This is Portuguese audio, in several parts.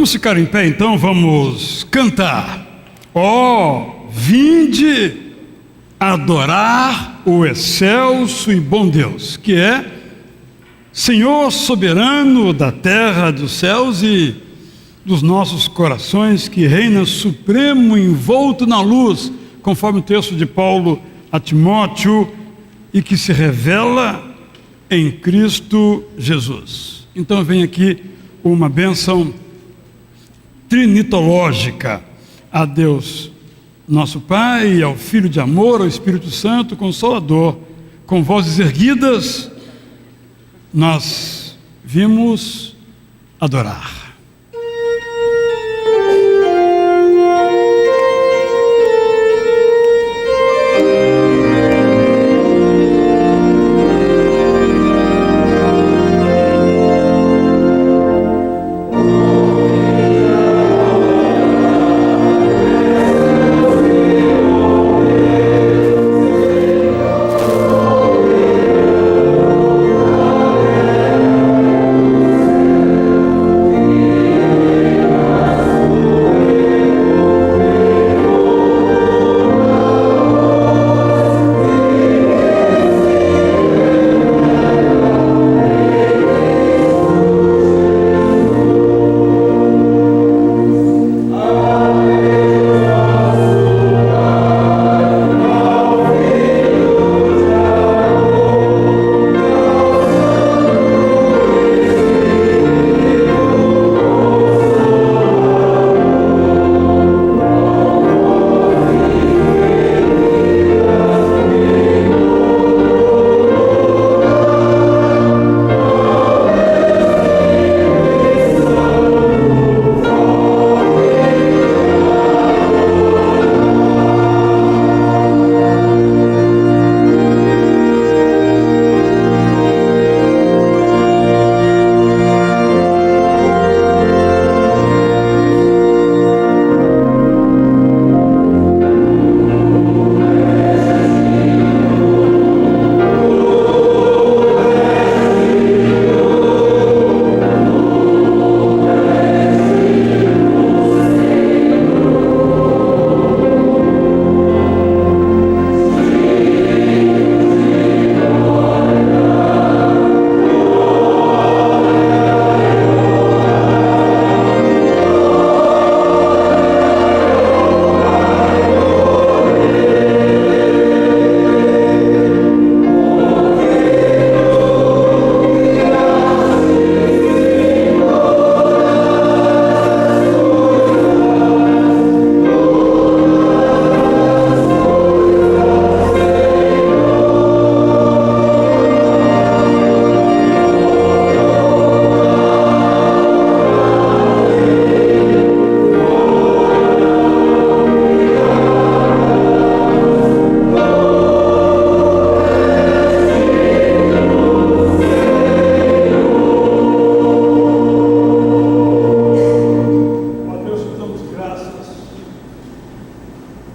Vamos ficar em pé então, vamos cantar. Vinde adorar o excelso e bom Deus, que é Senhor soberano da terra, dos céus e dos nossos corações, que reina supremo, envolto na luz, conforme o texto de Paulo a Timóteo, e que se revela em Cristo Jesus. Então vem aqui uma bênção trinitológica a Deus nosso Pai, ao Filho de amor, ao Espírito Santo Consolador. Com vozes erguidas nós vimos adorar.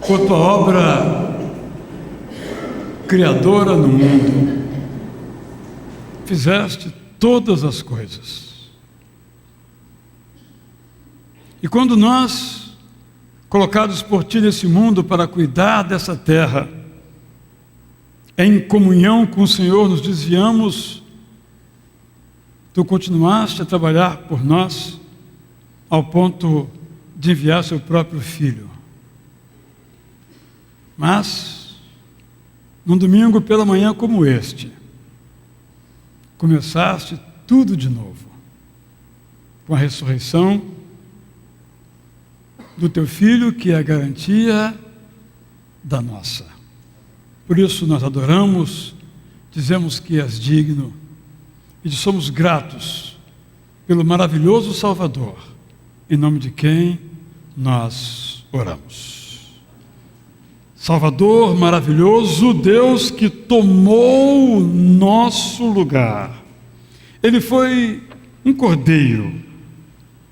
Por tua obra criadora no mundo, fizeste todas as coisas. E quando nós, colocados por ti nesse mundo para cuidar dessa terra, em comunhão com o Senhor nos desviamos, tu continuaste a trabalhar por nós ao ponto de enviar seu próprio Filho. Mas, num domingo pela manhã como este, começaste tudo de novo, com a ressurreição do teu Filho, que é a garantia da nossa. Por isso nós adoramos, dizemos que és digno e somos gratos pelo maravilhoso Salvador, em nome de quem nós oramos. Salvador maravilhoso, Deus que tomou o nosso lugar. Ele foi um cordeiro,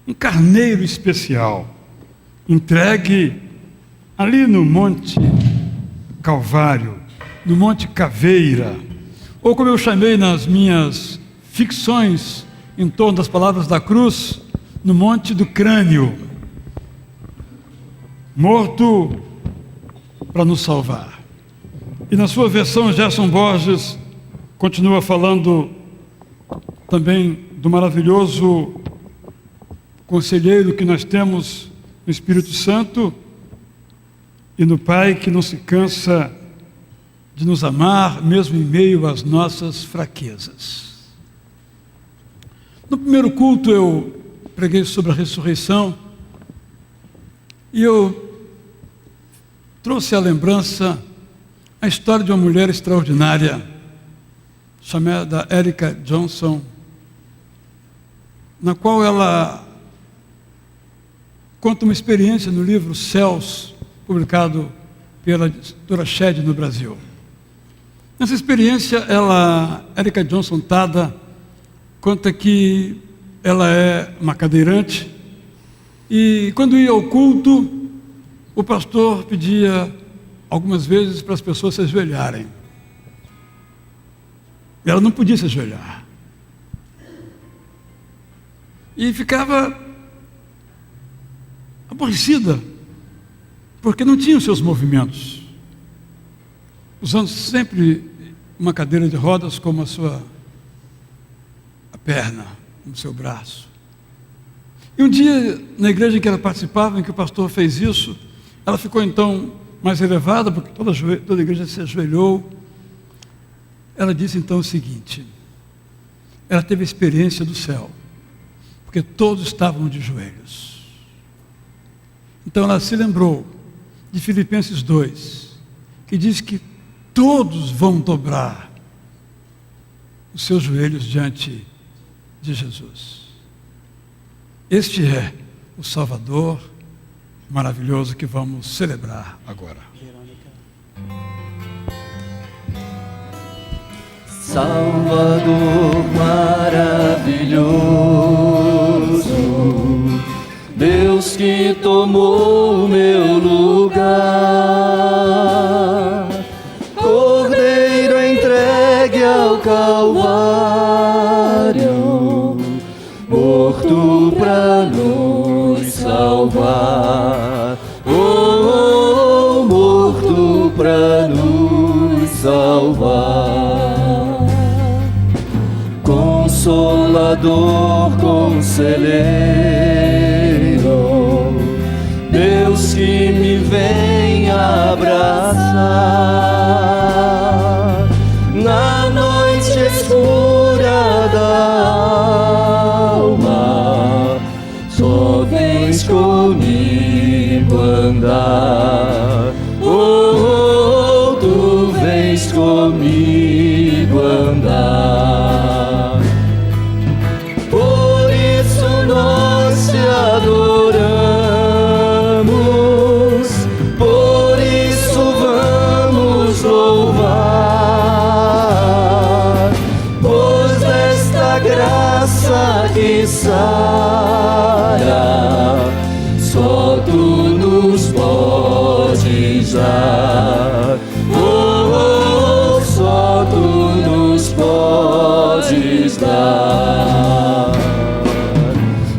um carneiro especial, entregue ali no Monte Calvário, no Monte Caveira, ou como eu chamei nas minhas ficções em torno das palavras da cruz, no Monte do Crânio, morto para nos salvar. E na sua versão, Gerson Borges continua falando também do maravilhoso conselheiro que nós temos no Espírito Santo e no Pai que não se cansa de nos amar, mesmo em meio às nossas fraquezas. No primeiro culto eu preguei sobre a ressurreição e eu trouxe à lembrança a história de uma mulher extraordinária chamada Erica Johnson, na qual ela conta uma experiência no livro Céus, publicado pela editora Shed no Brasil. Nessa experiência, Erica Johnson Tada, conta que ela é uma cadeirante e quando ia ao culto, o pastor pedia algumas vezes para as pessoas se ajoelharem. E ela não podia se ajoelhar. E ficava aborrecida, porque não tinha os seus movimentos, usando sempre uma cadeira de rodas como a perna, no seu braço. E um dia, na igreja em que ela participava, em que o pastor fez isso, ela ficou então mais elevada, porque toda a igreja se ajoelhou. Ela disse então o seguinte: ela teve a experiência do céu, porque todos estavam de joelhos. Então ela se lembrou de Filipenses 2, que diz que todos vão dobrar os seus joelhos diante de Jesus. Este é o Salvador maravilhoso que vamos celebrar agora. Salvador maravilhoso, Deus que tomou o meu lugar, Cordeiro entregue ao Calvário, morto pra nos salvar. Oh, morto pra nos salvar. Consolador, conselheiro, Deus que me vem abraçar na noite escura da alma, só vens comigo andar. Oh, tu vens comigo andar. Por isso nós te adoramos, por isso vamos louvar, pois desta graça que sara, só tu nos podes dar. Oh, só tu nos podes dar.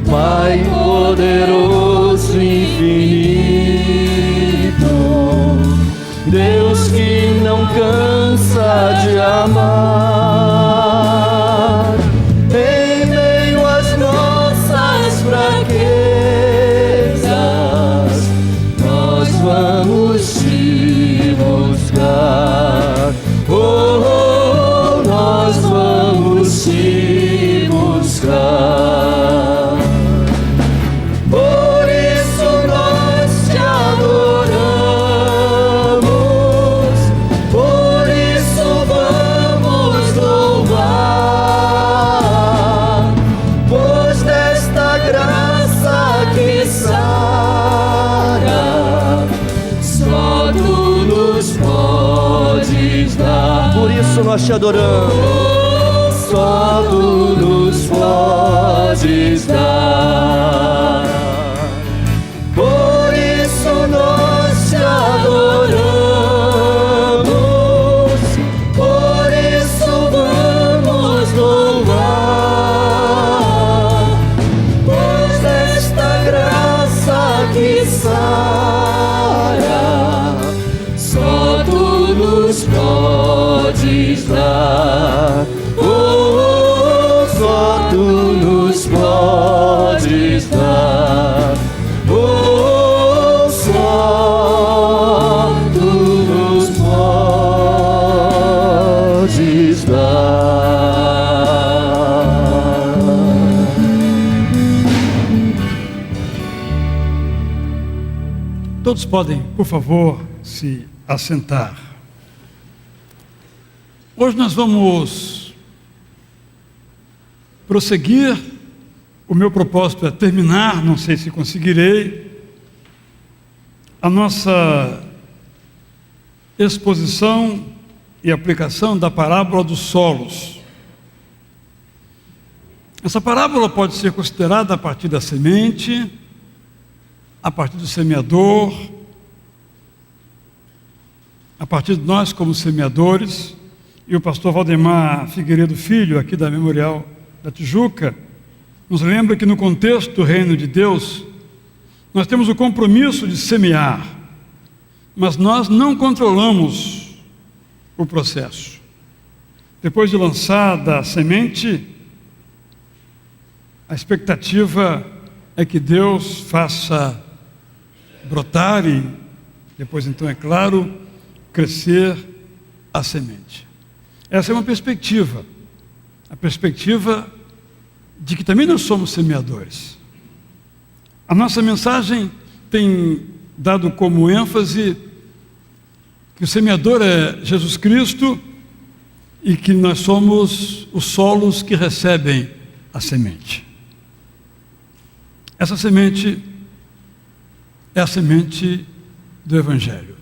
Pai poderoso infinito, Deus que não cansa de amar, em meio às nossas fraquezas, nós vamos te buscar. Oh, nós vamos te buscar. Por isso nós te adoramos, por isso vamos louvar, pois desta graça que sara, só tu nos podes dar. Por isso nós te adoramos, só tu nos podes dar. Por isso nós te adoramos, por isso vamos louvar, pois Todos podem, por favor, se assentar. Hoje nós vamos prosseguir. O meu propósito é terminar, não sei se conseguirei, a nossa exposição e aplicação da parábola dos solos. Essa parábola pode ser considerada a partir da semente, a partir do semeador, a partir de nós como semeadores. E o pastor Valdemar Figueiredo Filho, aqui da Memorial da Tijuca, nos lembra que no contexto do reino de Deus, nós temos o compromisso de semear, mas nós não controlamos o processo. Depois de lançada a semente, a expectativa é que Deus faça brotar e depois, então, é claro, crescer a semente. Essa é uma perspectiva, a perspectiva de que também nós somos semeadores. A nossa mensagem tem dado como ênfase que o semeador é Jesus Cristo e que nós somos os solos que recebem a semente. Essa semente é a semente do Evangelho.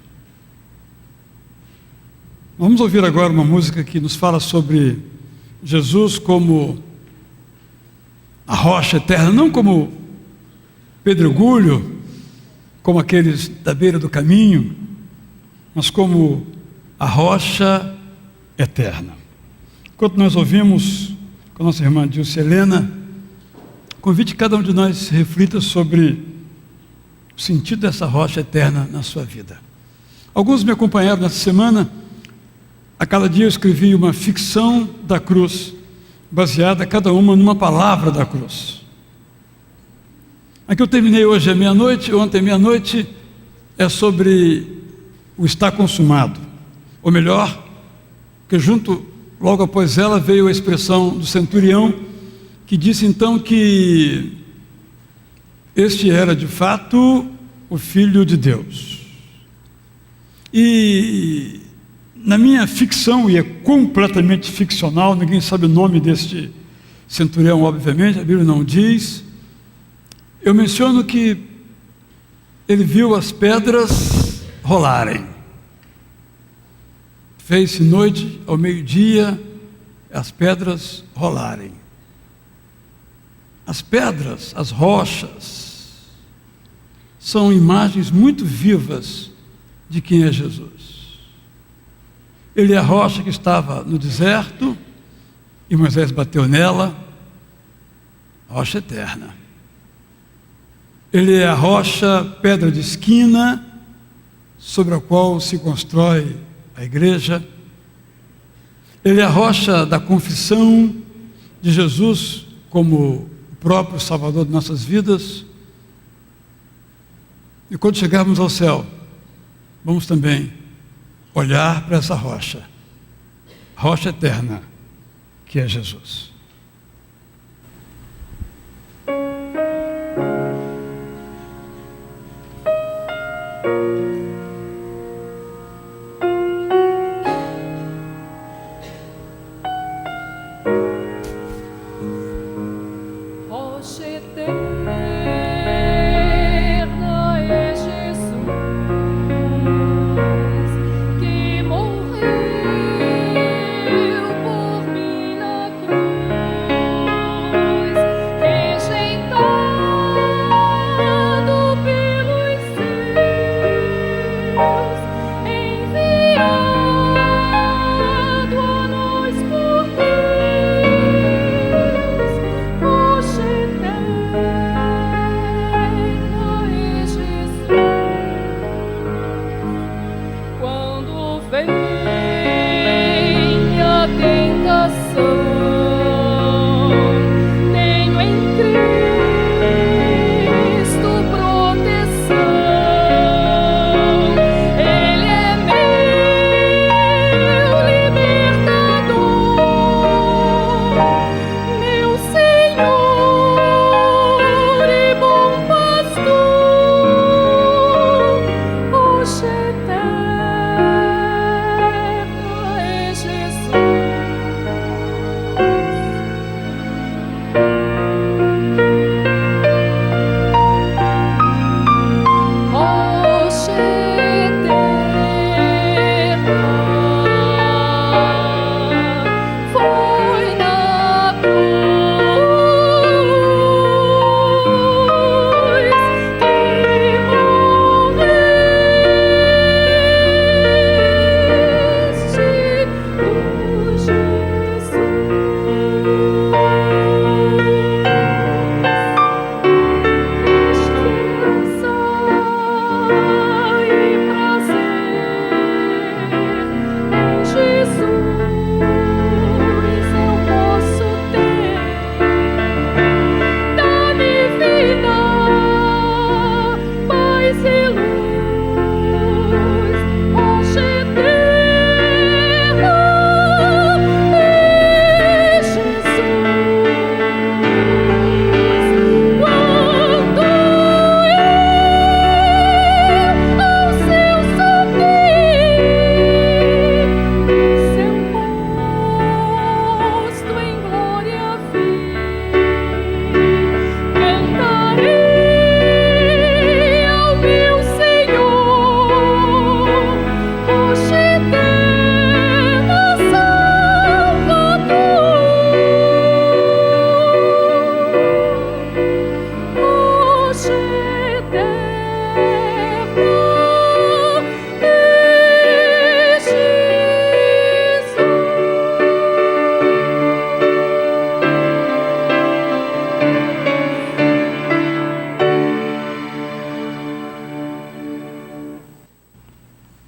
Vamos ouvir agora uma música que nos fala sobre Jesus como a rocha eterna, não como pedregulho, como aqueles da beira do caminho, mas como a rocha eterna. Enquanto nós ouvimos com a nossa irmã Dilce Helena, convide cada um de nós a reflita sobre o sentido dessa rocha eterna na sua vida. Alguns me acompanharam nessa semana. A cada dia eu escrevi uma ficção da cruz, baseada cada uma numa palavra da cruz. A que eu terminei hoje à meia-noite, ontem à meia-noite, é sobre o está consumado. Ou melhor, que logo após ela veio a expressão do centurião, que disse então que este era de fato o Filho de Deus. E na minha ficção, e é completamente ficcional, ninguém sabe o nome deste centurião, obviamente, a Bíblia não diz, eu menciono que ele viu as pedras rolarem. Fez-se noite ao meio-dia, as pedras rolarem. As pedras, as rochas, são imagens muito vivas de quem é Jesus. Ele é a rocha que estava no deserto, e Moisés bateu nela, rocha eterna. Ele é a rocha, pedra de esquina, sobre a qual se constrói a igreja. Ele é a rocha da confissão de Jesus como o próprio Salvador de nossas vidas. E quando chegarmos ao céu, vamos também olhar para essa rocha, rocha eterna, que é Jesus. Rocha eterna é Jesus, que morreu por mim na cruz.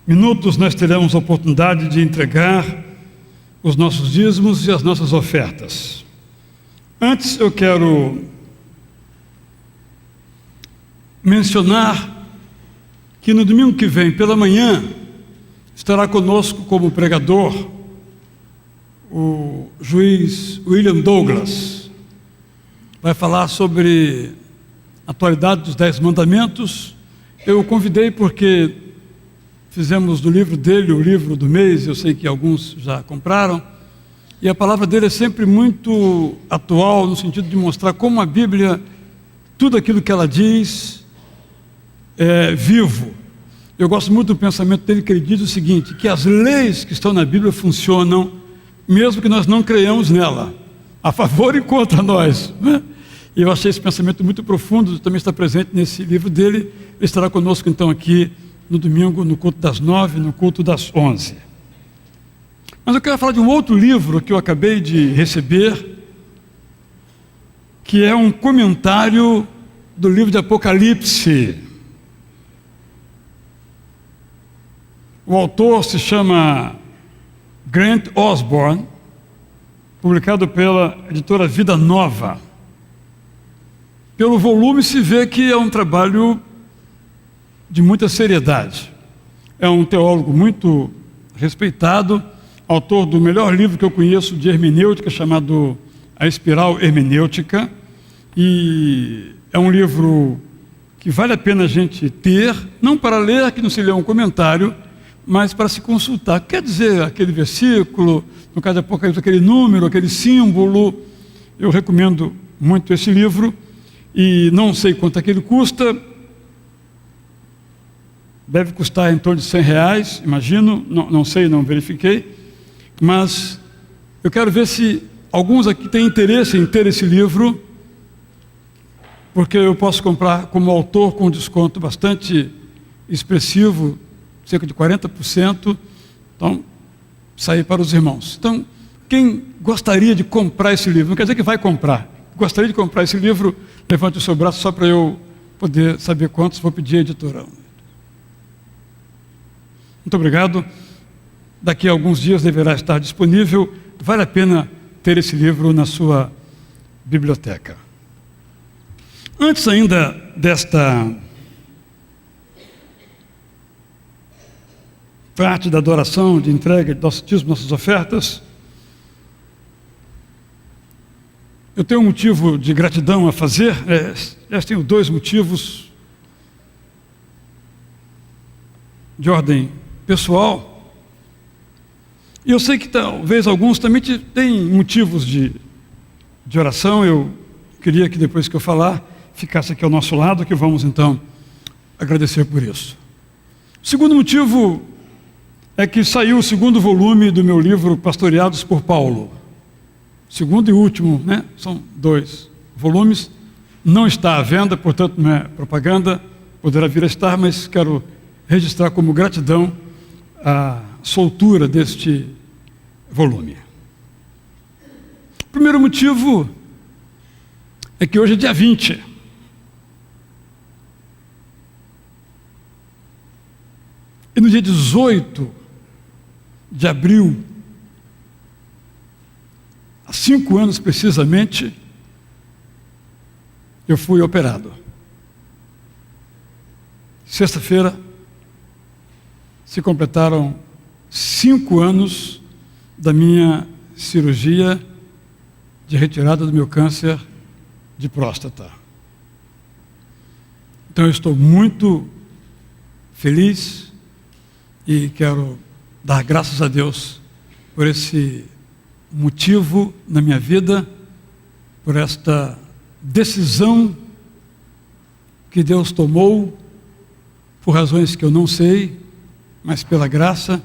Minutos nós teremos a oportunidade de entregar os nossos dízimos e as nossas ofertas. Antes eu quero mencionar que no domingo que vem, pela manhã, estará conosco como pregador o juiz William Douglas. Vai falar sobre a atualidade dos 10 mandamentos. Eu o convidei porque fizemos do livro dele o livro do mês, eu sei que alguns já compraram, e a palavra dele é sempre muito atual, no sentido de mostrar como a Bíblia, tudo aquilo que ela diz, é vivo. Eu gosto muito do pensamento dele, que ele diz o seguinte, que as leis que estão na Bíblia funcionam, mesmo que nós não creiamos nela, a favor e contra nós, né? E eu achei esse pensamento muito profundo, também está presente nesse livro dele. Ele estará conosco então aqui no domingo, no culto das 9, no culto das 11. Mas eu quero falar de um outro livro que eu acabei de receber, que é um comentário do livro de Apocalipse. O autor se chama Grant Osborne, publicado pela editora Vida Nova. Pelo volume se vê que é um trabalho de muita seriedade. É um teólogo muito respeitado, autor do melhor livro que eu conheço de hermenêutica, chamado A Espiral Hermenêutica, e é um livro que vale a pena a gente ter, não para ler, que não se lê um comentário, mas para se consultar. Quer dizer, aquele versículo, no caso de Apocalipse, aquele número, aquele símbolo. Eu recomendo muito esse livro, e não sei quanto é que ele custa. Deve custar em torno de R$100, imagino, não sei, não verifiquei, mas eu quero ver se alguns aqui têm interesse em ter esse livro, porque eu posso comprar como autor com um desconto bastante expressivo, cerca de 40%, então, sair para os irmãos. Então, quem gostaria de comprar esse livro, não quer dizer que vai comprar, gostaria de comprar esse livro, levante o seu braço só para eu poder saber quantos, vou pedir a editora. Muito obrigado. Daqui a alguns dias deverá estar disponível. Vale a pena ter esse livro na sua biblioteca. Antes ainda desta parte da adoração, de entrega de nossos dízimos, nossas ofertas, eu tenho um motivo de gratidão a fazer. Eu tenho 2 motivos de ordem pessoal, e eu sei que talvez alguns também têm motivos de oração. Eu queria que depois que eu falar, ficasse aqui ao nosso lado, que vamos então agradecer por isso. O segundo motivo é que saiu o 2º volume do meu livro Pastoreados por Paulo. segundo e último, né? São 2 volumes, não está à venda, portanto não é propaganda, poderá vir a estar, mas quero registrar como gratidão a soltura deste volume. O primeiro motivo é que hoje é dia 20. E no dia 18 de abril, há 5 anos precisamente, eu fui operado. Sexta-feira se completaram 5 anos da minha cirurgia de retirada do meu câncer de próstata. Então eu estou muito feliz e quero dar graças a Deus por esse motivo na minha vida, por esta decisão que Deus tomou, por razões que eu não sei, mas pela graça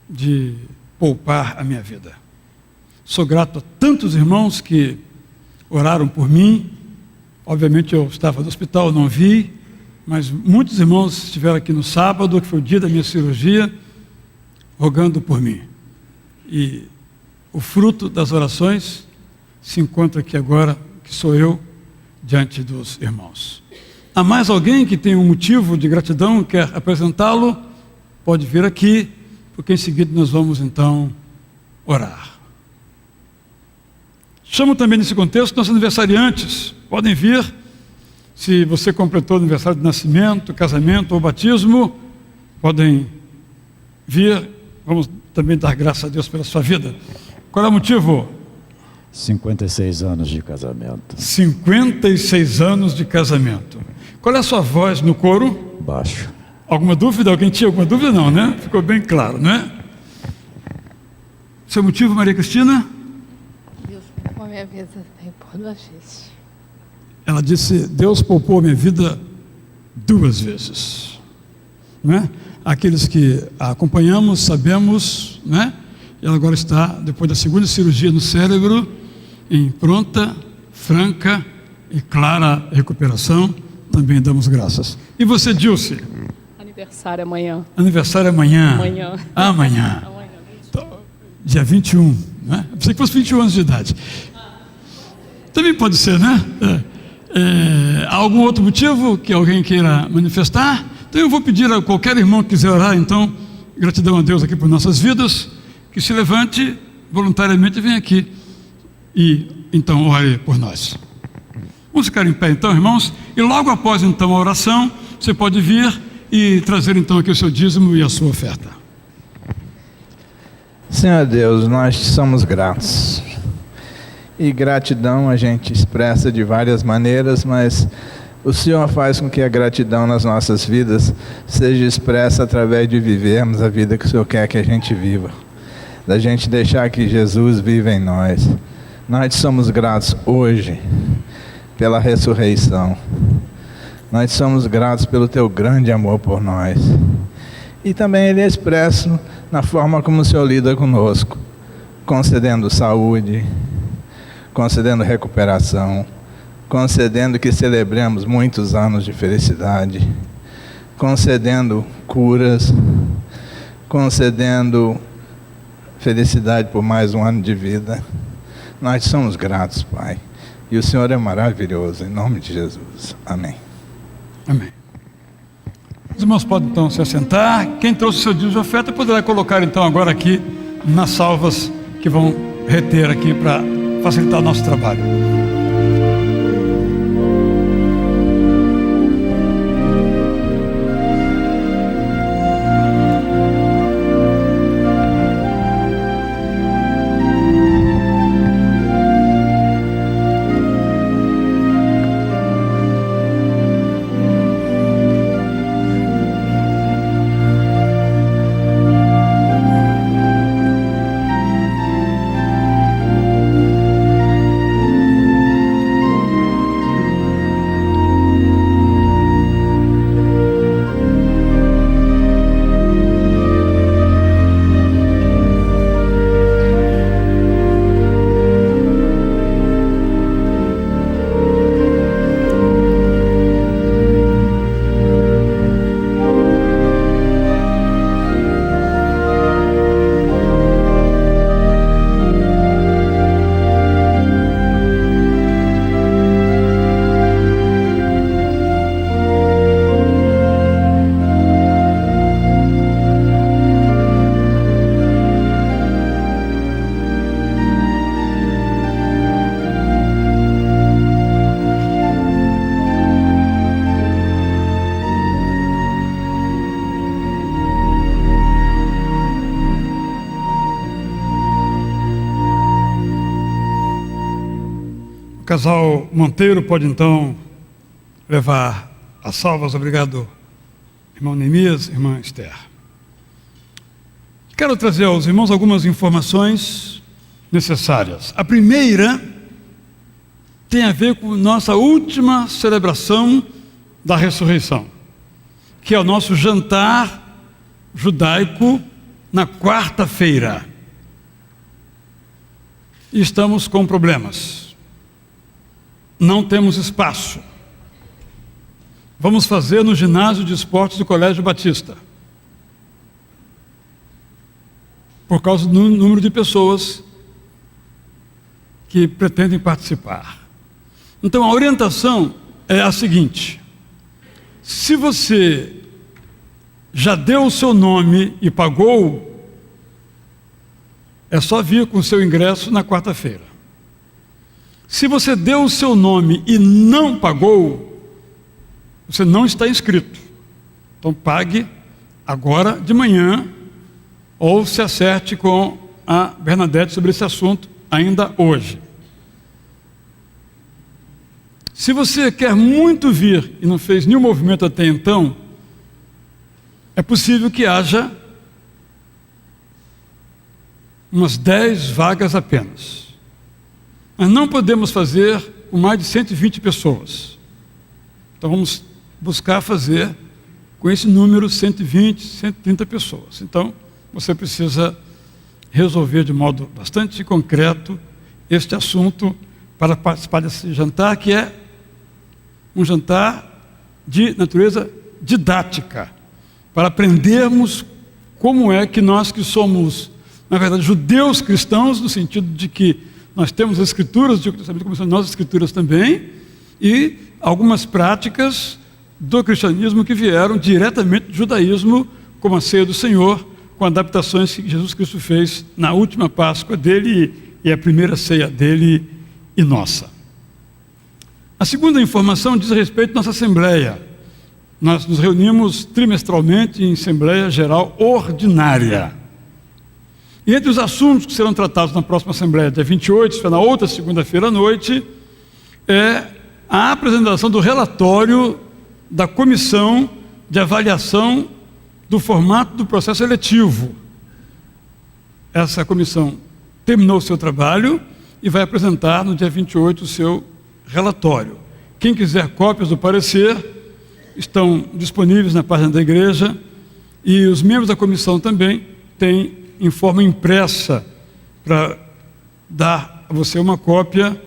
de poupar a minha vida. Sou grato a tantos irmãos que oraram por mim. Obviamente eu estava no hospital, não vi, mas muitos irmãos estiveram aqui no sábado, que foi o dia da minha cirurgia, rogando por mim. E o fruto das orações se encontra aqui agora, que sou eu, diante dos irmãos. Há mais alguém que tem um motivo de gratidão, quer apresentá-lo? Pode vir aqui, porque em seguida nós vamos então orar. Chamo também nesse contexto nossos aniversariantes. Podem vir, se você completou aniversário de nascimento, casamento ou batismo, podem vir. Vamos também dar graças a Deus pela sua vida. Qual é o motivo? 56 anos de casamento. 56 anos de casamento. Qual é a sua voz no coro? Baixo. Alguma dúvida? Alguém tinha alguma dúvida? Não, né? Ficou bem claro, né? Seu motivo, Maria Cristina? Deus poupou a minha vida por 2 vezes. Ela disse, Deus poupou a minha vida 2 vezes. Né? Aqueles que a acompanhamos, sabemos, né? Ela agora está, depois da segunda cirurgia no cérebro, em pronta, franca e clara recuperação. Também damos graças. E você, Dilce? Aniversário amanhã. Aniversário amanhã. Amanhã. Amanhã. Amanhã, 21. Então, dia 21, né? Eu pensei que fosse 21 anos de idade. Também pode ser, né? Há algum outro motivo que alguém queira manifestar? Então eu vou pedir a qualquer irmão que quiser orar, então, gratidão a Deus aqui por nossas vidas, que se levante voluntariamente e venha aqui e então ore por nós. Vamos ficar em pé então, irmãos, e logo após então a oração, você pode vir e trazer então aqui o seu dízimo e a sua oferta. Senhor Deus, nós te somos gratos. E gratidão a gente expressa de várias maneiras, mas o Senhor faz com que a gratidão nas nossas vidas seja expressa através de vivermos a vida que o Senhor quer que a gente viva. Da gente deixar que Jesus viva em nós. Nós te somos gratos hoje pela ressurreição. Nós te somos gratos pelo teu grande amor por nós. E também ele é expresso na forma como o Senhor lida conosco, concedendo saúde, concedendo recuperação, concedendo que celebremos muitos anos de felicidade, concedendo curas, concedendo felicidade por mais um ano de vida. Nós somos gratos, Pai. E o Senhor é maravilhoso, em nome de Jesus. Amém. Amém. Os irmãos podem então se assentar. Quem trouxe o seu dízimo de oferta poderá colocar então agora aqui nas salvas que vão reter aqui para facilitar o nosso trabalho. O casal Monteiro pode então levar as salvas. Obrigado, irmão Neemias, irmã Esther. Quero trazer aos irmãos algumas informações necessárias. A primeira tem a ver com nossa última celebração da ressurreição, que é o nosso jantar judaico na quarta-feira. E estamos com problemas. Não temos espaço. Vamos fazer no ginásio de esportes do Colégio Batista, por causa do número de pessoas que pretendem participar. Então a orientação é a seguinte: se você já deu o seu nome e pagou, é só vir com o seu ingresso na quarta-feira. Se você deu o seu nome e não pagou, você não está inscrito. Então pague agora de manhã, ou se acerte com a Bernadette sobre esse assunto ainda hoje. Se você quer muito vir e não fez nenhum movimento até então, é possível que haja umas 10 vagas apenas. Mas não podemos fazer com mais de 120 pessoas. Então vamos buscar fazer com esse número 120, 130 pessoas. Então você precisa resolver de modo bastante concreto este assunto para participar desse jantar, que é um jantar de natureza didática, para aprendermos como é que nós que somos, na verdade, judeus cristãos, no sentido de que nós temos as escrituras, de como são nossas escrituras também, e algumas práticas do cristianismo que vieram diretamente do judaísmo, como a ceia do Senhor, com adaptações que Jesus Cristo fez na última Páscoa dele e a primeira ceia dele e nossa. A segunda informação diz respeito à nossa Assembleia. Nós nos reunimos trimestralmente em Assembleia Geral Ordinária. E entre os assuntos que serão tratados na próxima Assembleia, dia 28, isso é na outra segunda-feira à noite, é a apresentação do relatório da Comissão de Avaliação do formato do processo eletivo. Essa comissão terminou o seu trabalho e vai apresentar no dia 28 o seu relatório. Quem quiser cópias do parecer estão disponíveis na página da igreja, e os membros da comissão também têm em forma impressa para dar a você uma cópia,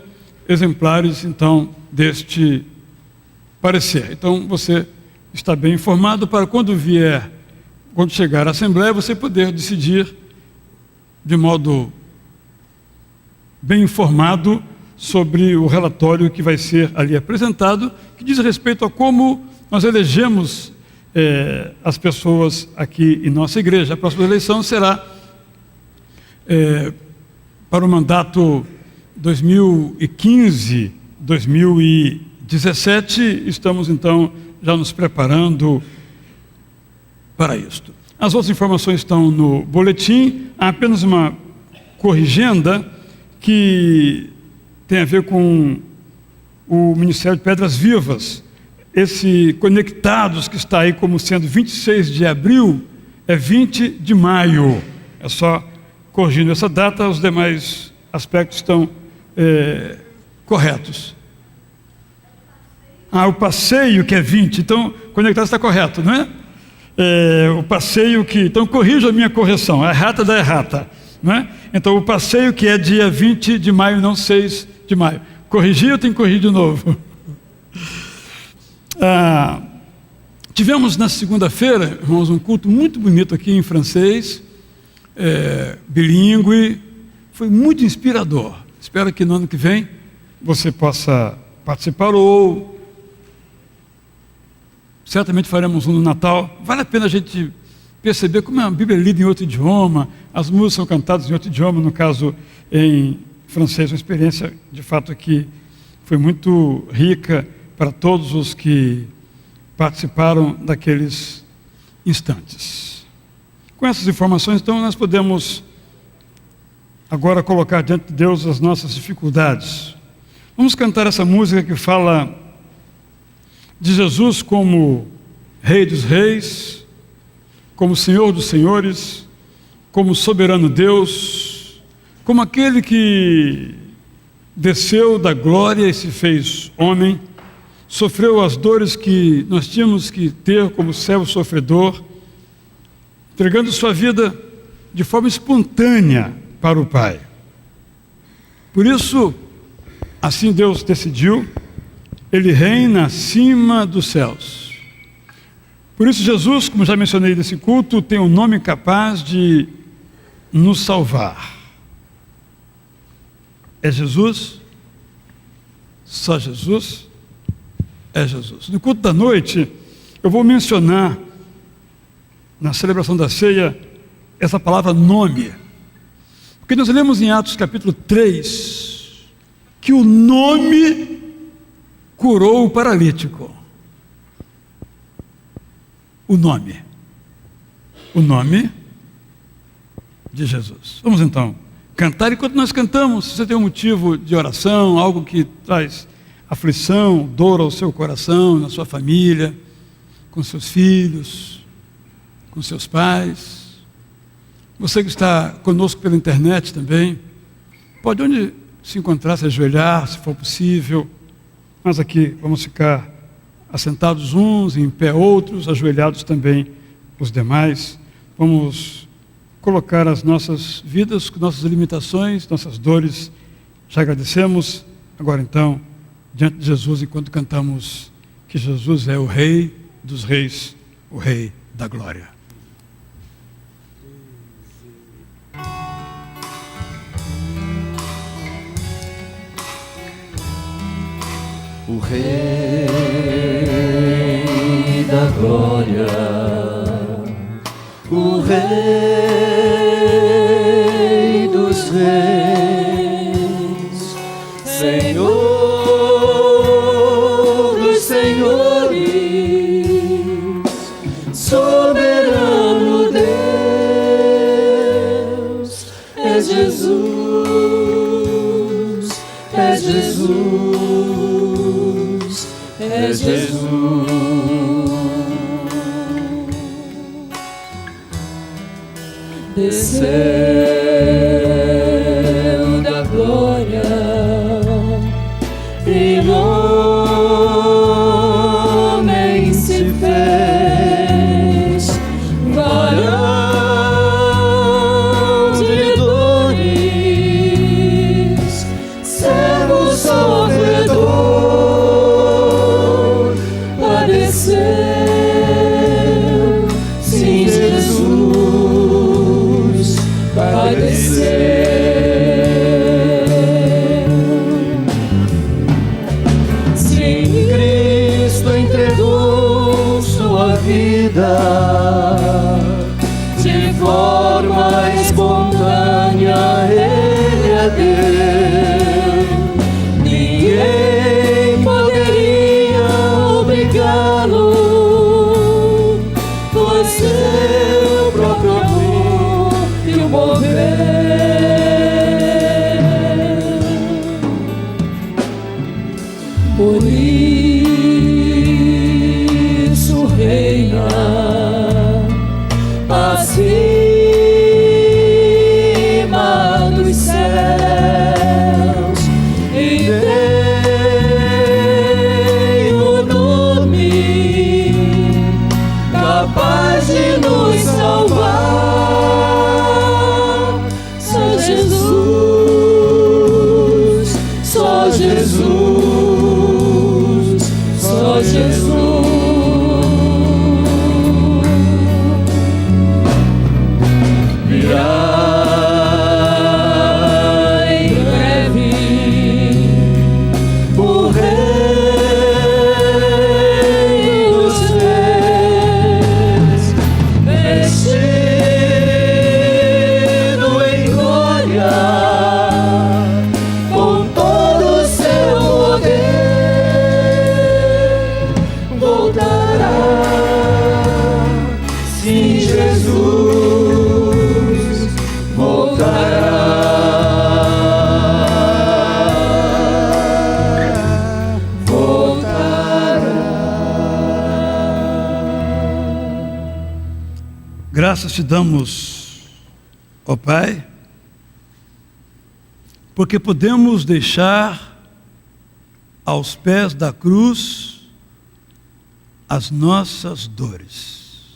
exemplares então deste parecer. Então você está bem informado para quando chegar à Assembleia, você poder decidir de modo bem informado sobre o relatório que vai ser ali apresentado, que diz respeito a como nós elegemos as pessoas aqui em nossa igreja. A próxima eleição será para o mandato 2015-2017. Estamos então já nos preparando para isto. As outras informações estão no boletim. Há apenas uma corrigenda que tem a ver com o Ministério de Pedras Vivas. Esse Conectados, que está aí como sendo 26 de abril, é 20 de maio. É só corrigindo essa data, os demais aspectos estão corretos. O passeio que é 20, então Conectados está correto, não é? O passeio que... Então corrija a minha correção, a errata da errata, não é? Então o passeio que é dia 20 de maio, não 6 de maio. Corrigir, eu tenho que corrigir de novo. Tivemos na segunda-feira, irmãos, um culto muito bonito aqui em francês, bilíngue, foi muito inspirador. Espero que no ano que vem você possa participar, ou certamente faremos um no Natal. Vale a pena a gente perceber como a Bíblia é lida em outro idioma, as músicas são cantadas em outro idioma, no caso em francês. Uma experiência de fato que foi muito rica para todos os que participaram daqueles instantes. Com essas informações, então, nós podemos agora colocar diante de Deus as nossas dificuldades. Vamos cantar essa música que fala de Jesus como Rei dos Reis, como Senhor dos Senhores, como soberano Deus, como aquele que desceu da glória e se fez homem, sofreu as dores que nós tínhamos que ter como servo sofredor, entregando sua vida de forma espontânea para o Pai. Por isso, assim Deus decidiu, Ele reina acima dos céus. Por isso Jesus, como já mencionei nesse culto, tem um nome capaz de nos salvar. É Jesus, só Jesus, é Jesus. No culto da noite, eu vou mencionar, na celebração da ceia, essa palavra nome. Porque nós lemos em Atos capítulo 3, que o nome curou o paralítico. O nome de Jesus. Vamos então cantar. Enquanto nós cantamos, se você tem um motivo de oração, algo que traz aflição, dor ao seu coração, na sua família, com seus filhos, com seus pais, você que está conosco pela internet também, pode onde se encontrar, se ajoelhar, se for possível. Nós aqui vamos ficar assentados uns, em pé outros, ajoelhados também os demais. Vamos colocar as nossas vidas, nossas limitações, nossas dores. Já agradecemos. Agora então, diante de Jesus, enquanto cantamos que Jesus é o Rei dos Reis, o Rei da Glória. O Rei da Glória, o Rei dos Reis, Senhor dos Senhores, soberano Deus, é Jesus, é Jesus. É Jesus. Desceu da glória e homem se fez, varão de dores, servo sofredor. Sim, Jesus padeceu. Sim, Cristo entregou sua vida de forma espontânea, Ele a deu. Ninguém poderia obrigá-lo, pois seu próprio amor e o moveu. Por isso reina acima dos céus e tem o nome capaz de nos salvar. Só Jesus, só Jesus, só Jesus. Virá em breve o Rei dos Reis, vestido em glória, com todo o seu poder. Graças te damos, ó Pai, porque podemos deixar aos pés da cruz as nossas dores.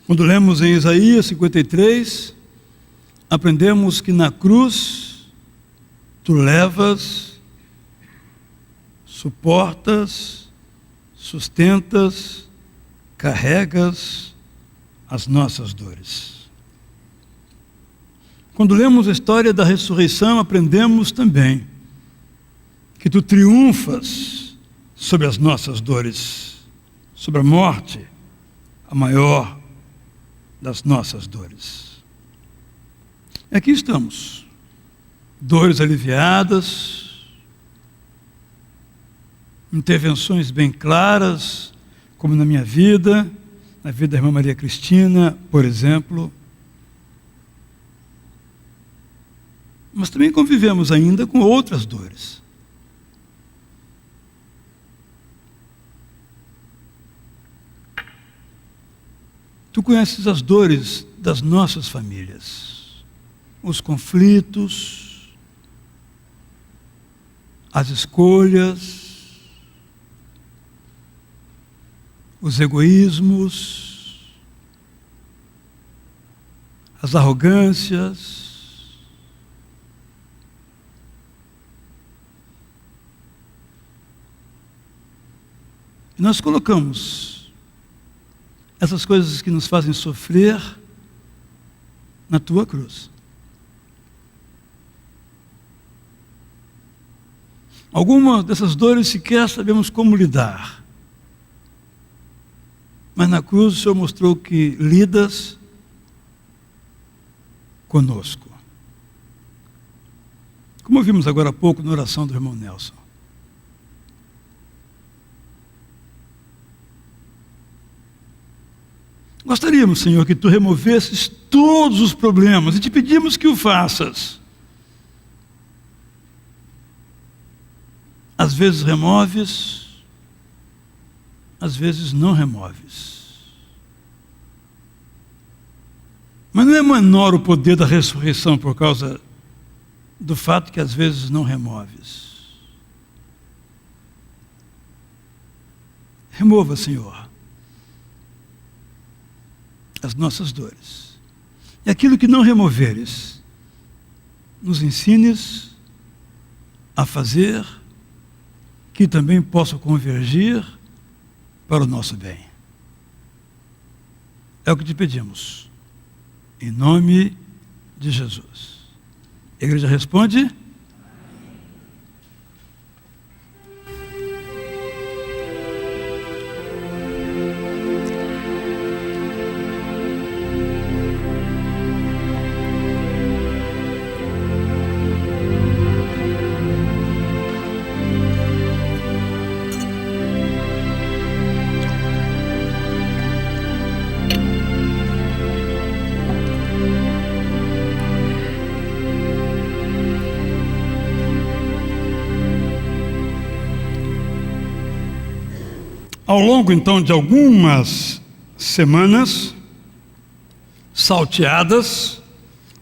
Quando lemos em Isaías 53, aprendemos que na cruz tu levas, suportas, sustentas, carregas as nossas dores. Quando lemos a história da ressurreição, aprendemos também que tu triunfas sobre as nossas dores, sobre a morte, a maior das nossas dores. E aqui estamos, dores aliviadas, intervenções bem claras, como na minha vida, na vida da irmã Maria Cristina, por exemplo. Mas também convivemos ainda com outras dores. Tu conheces as dores das nossas famílias, os conflitos, as escolhas, os egoísmos, as arrogâncias, e nós colocamos essas coisas que nos fazem sofrer na tua cruz. Algumas dessas dores sequer sabemos como lidar. Mas na cruz o Senhor mostrou que lidas conosco. Como ouvimos agora há pouco na oração do irmão Nelson. Gostaríamos, Senhor, que Tu removesses todos os problemas e te pedimos que o faças. Às vezes removes, às vezes não removes. Mas não é menor o poder da ressurreição por causa do fato que às vezes não removes. Remova, Senhor, as nossas dores. E aquilo que não removeres, nos ensines a fazer que também possa convergir para o nosso bem. É o que te pedimos, em nome de Jesus. A igreja responde: ao longo, então, de algumas semanas salteadas,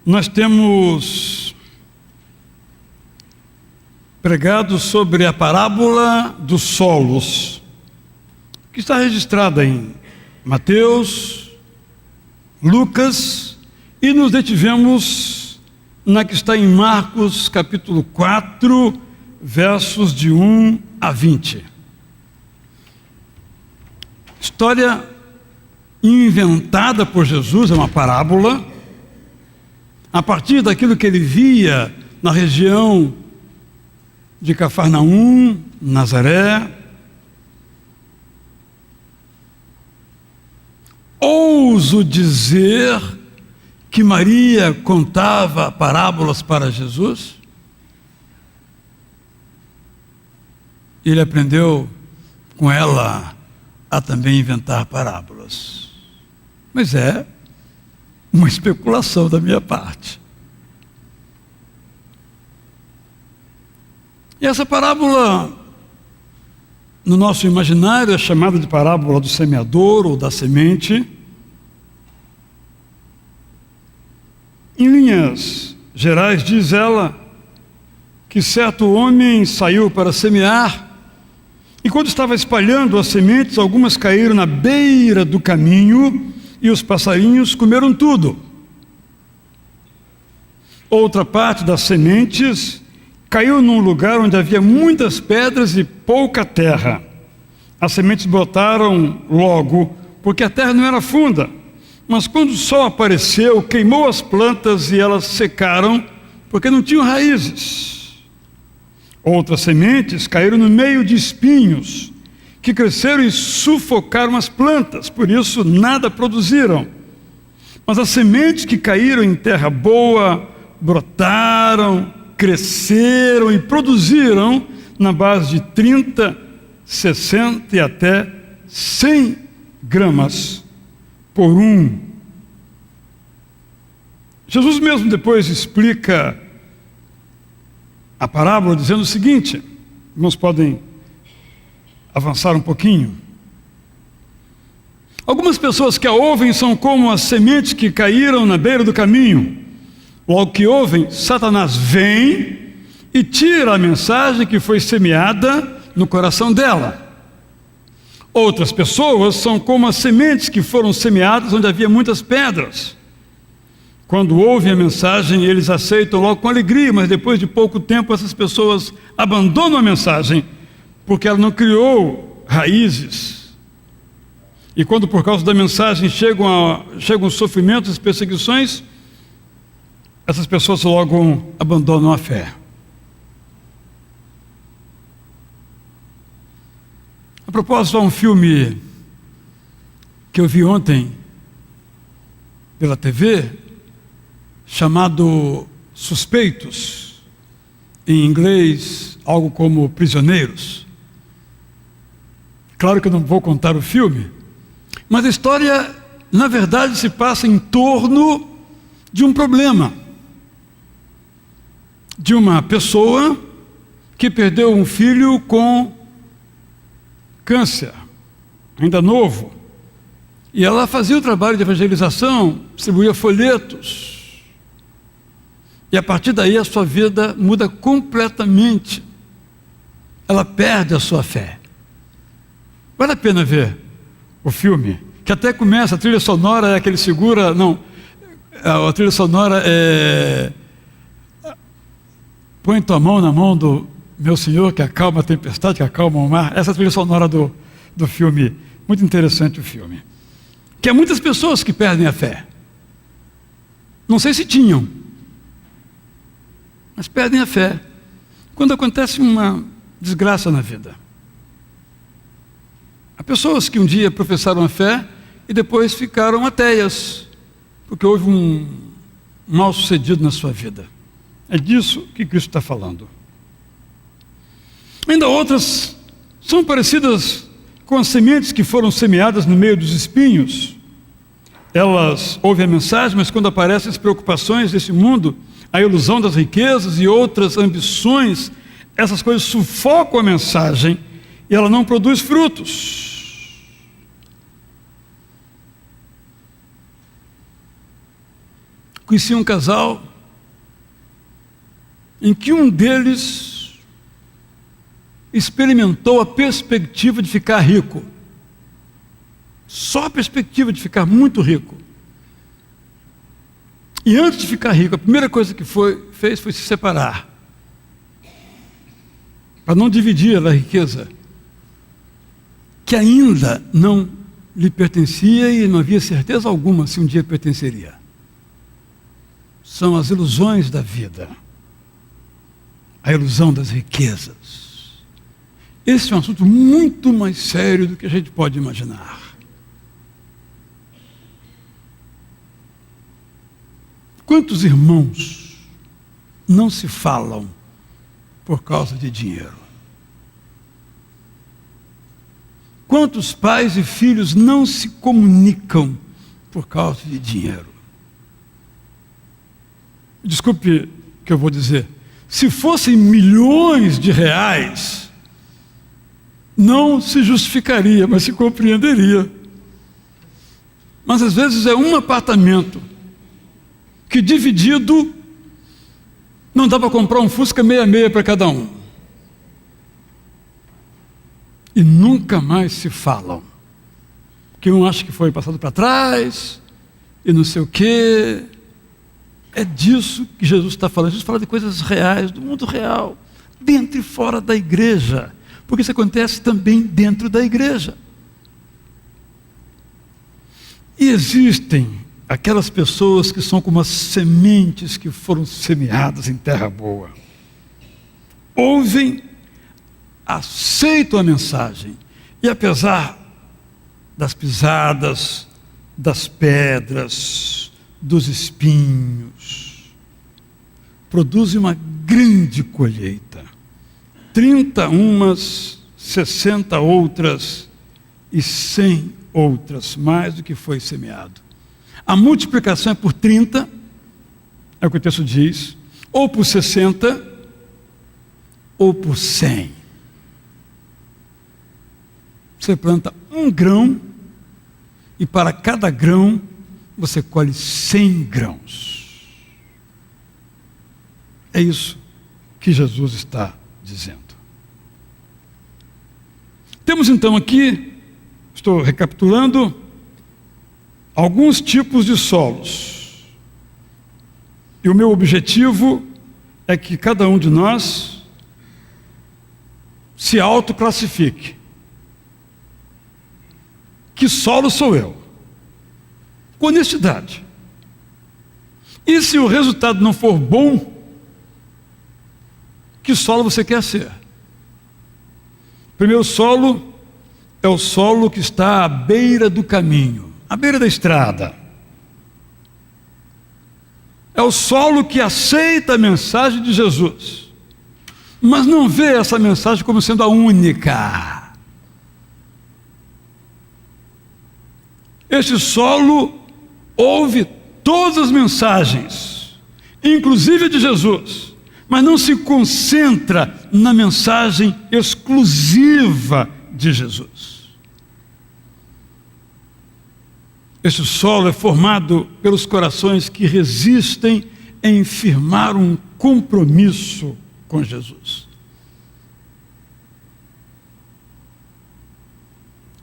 nós temos pregado sobre a parábola dos solos, que está registrada em Mateus, Lucas, e nos detivemos na que está em Marcos, capítulo 4, versos de 1 a 20. História inventada por Jesus, é uma parábola, a partir daquilo que ele via na região de Cafarnaum, Nazaré. Ouso dizer que Maria contava parábolas para Jesus. Ele aprendeu com ela a também inventar parábolas. Mas é uma especulação da minha parte. E essa parábola no nosso imaginário é chamada de parábola do semeador ou da semente. Em linhas gerais, diz ela que certo homem saiu para semear, e quando estava espalhando as sementes, algumas caíram na beira do caminho e os passarinhos comeram tudo. Outra parte das sementes caiu num lugar onde havia muitas pedras e pouca terra. As sementes brotaram logo, porque a terra não era funda. Mas quando o sol apareceu, queimou as plantas e elas secaram, porque não tinham raízes. Outras sementes caíram no meio de espinhos, que cresceram e sufocaram as plantas, por isso nada produziram. Mas as sementes que caíram em terra boa brotaram, cresceram e produziram na base de 30, 60 e até 100 gramas por um. Jesus mesmo depois explica a parábola dizendo o seguinte, irmãos podem avançar um pouquinho. Algumas pessoas que a ouvem são como as sementes que caíram na beira do caminho. Logo que ouvem, Satanás vem e tira a mensagem que foi semeada no coração dela. Outras pessoas são como as sementes que foram semeadas onde havia muitas pedras. Quando ouvem a mensagem, eles aceitam logo com alegria, mas depois de pouco tempo essas pessoas abandonam a mensagem, porque ela não criou raízes. E quando por causa da mensagem chegam os sofrimentos, as perseguições, essas pessoas logo abandonam a fé. A propósito, há um filme que eu vi ontem pela TV, chamado Suspeitos, em inglês algo como Prisioneiros. Claro que eu não vou contar o filme, mas a história, na verdade, se passa em torno de um problema, de uma pessoa que perdeu um filho com câncer, ainda novo, e ela fazia o trabalho de evangelização, distribuía folhetos, e a partir daí a sua vida muda completamente, ela perde a sua fé. Vale a pena ver o filme, que até começa, a trilha sonora é aquele segura, não, a trilha sonora é põe tua mão na mão do meu Senhor, que acalma a tempestade, que acalma o mar. Essa é a trilha sonora do filme. Muito interessante o filme. Que há muitas pessoas que perdem a fé. Não sei se tinham, mas perdem a fé quando acontece uma desgraça na vida. Há pessoas que um dia professaram a fé e depois ficaram ateias, porque houve um mal-sucedido na sua vida. É disso que Cristo está falando. Ainda outras são parecidas com as sementes que foram semeadas no meio dos espinhos. Elas ouvem a mensagem, mas quando aparecem as preocupações desse mundo, a ilusão das riquezas e outras ambições, essas coisas sufocam a mensagem e ela não produz frutos. Conheci um casal em que um deles experimentou a perspectiva de ficar rico. Só a perspectiva de ficar muito rico. E antes de ficar rico, a primeira coisa que fez foi se separar, para não dividir a riqueza, que ainda não lhe pertencia e não havia certeza alguma se um dia pertenceria. São as ilusões da vida, a ilusão das riquezas. Esse é um assunto muito mais sério do que a gente pode imaginar. Quantos irmãos não se falam por causa de dinheiro? Quantos pais e filhos não se comunicam por causa de dinheiro? Desculpe o que eu vou dizer. Se fossem milhões de reais, não se justificaria, mas se compreenderia. Mas às vezes é um apartamento que dividido não dá para comprar um Fusca 66 para cada um. E nunca mais se falam. Que um acha que foi passado para trás, e não sei o quê. É disso que Jesus está falando. Jesus fala de coisas reais, do mundo real, dentro e fora da igreja. Porque isso acontece também dentro da igreja. E existem aquelas pessoas que são como as sementes que foram semeadas em terra boa. Ouvem, aceitam a mensagem, e apesar das pisadas, das pedras, dos espinhos, produzem uma grande colheita. 30 umas, 60 outras e 100 outras, mais do que foi semeado. A multiplicação é por 30, é o que o texto diz, ou por 60, ou por 100. Você planta um grão, e para cada grão, você colhe 100 grãos. É isso que Jesus está dizendo. Temos então aqui, estou recapitulando, alguns tipos de solos. E o meu objetivo é que cada um de nós se autoclassifique. Que solo sou eu? Com honestidade. E se o resultado não for bom, que solo você quer ser? O primeiro solo é o solo que está à beira do caminho, à beira da estrada. É o solo que aceita a mensagem de Jesus, mas não vê essa mensagem como sendo a única. Este solo ouve todas as mensagens, inclusive a de Jesus, mas não se concentra na mensagem exclusiva de Jesus. Este solo é formado pelos corações que resistem em firmar um compromisso com Jesus.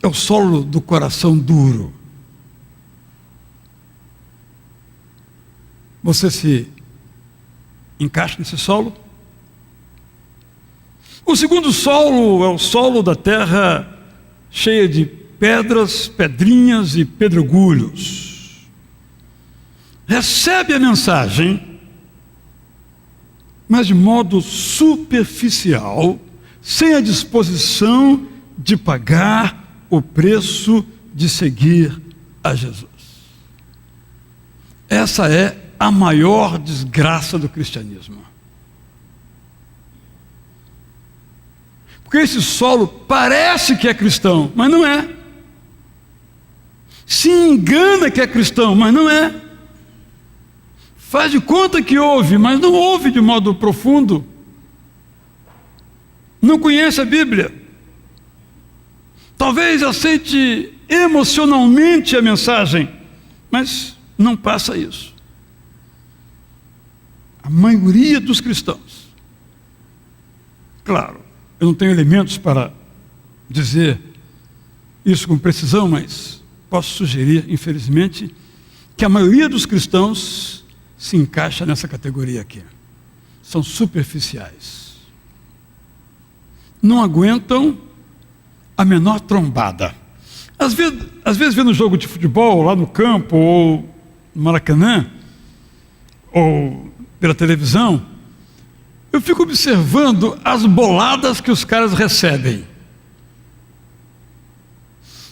É o solo do coração duro. Você se encaixa nesse solo? O segundo solo é o solo da terra cheia de pedras, pedrinhas e pedregulhos. Recebe a mensagem, mas de modo superficial, sem a disposição de pagar o preço de seguir a Jesus. Essa é a maior desgraça do cristianismo. Porque esse solo parece que é cristão, mas não é. Se engana que é cristão, mas não é. Faz de conta que ouve, mas não ouve de modo profundo. Não conhece a Bíblia. Talvez aceite emocionalmente a mensagem, mas não passa isso. A maioria dos cristãos, claro, eu não tenho elementos para dizer isso com precisão, mas posso sugerir, infelizmente, que a maioria dos cristãos se encaixa nessa categoria aqui. São superficiais. Não aguentam a menor trombada. Às vezes vendo jogo de futebol lá no campo, ou no Maracanã, ou pela televisão, eu fico observando as boladas que os caras recebem.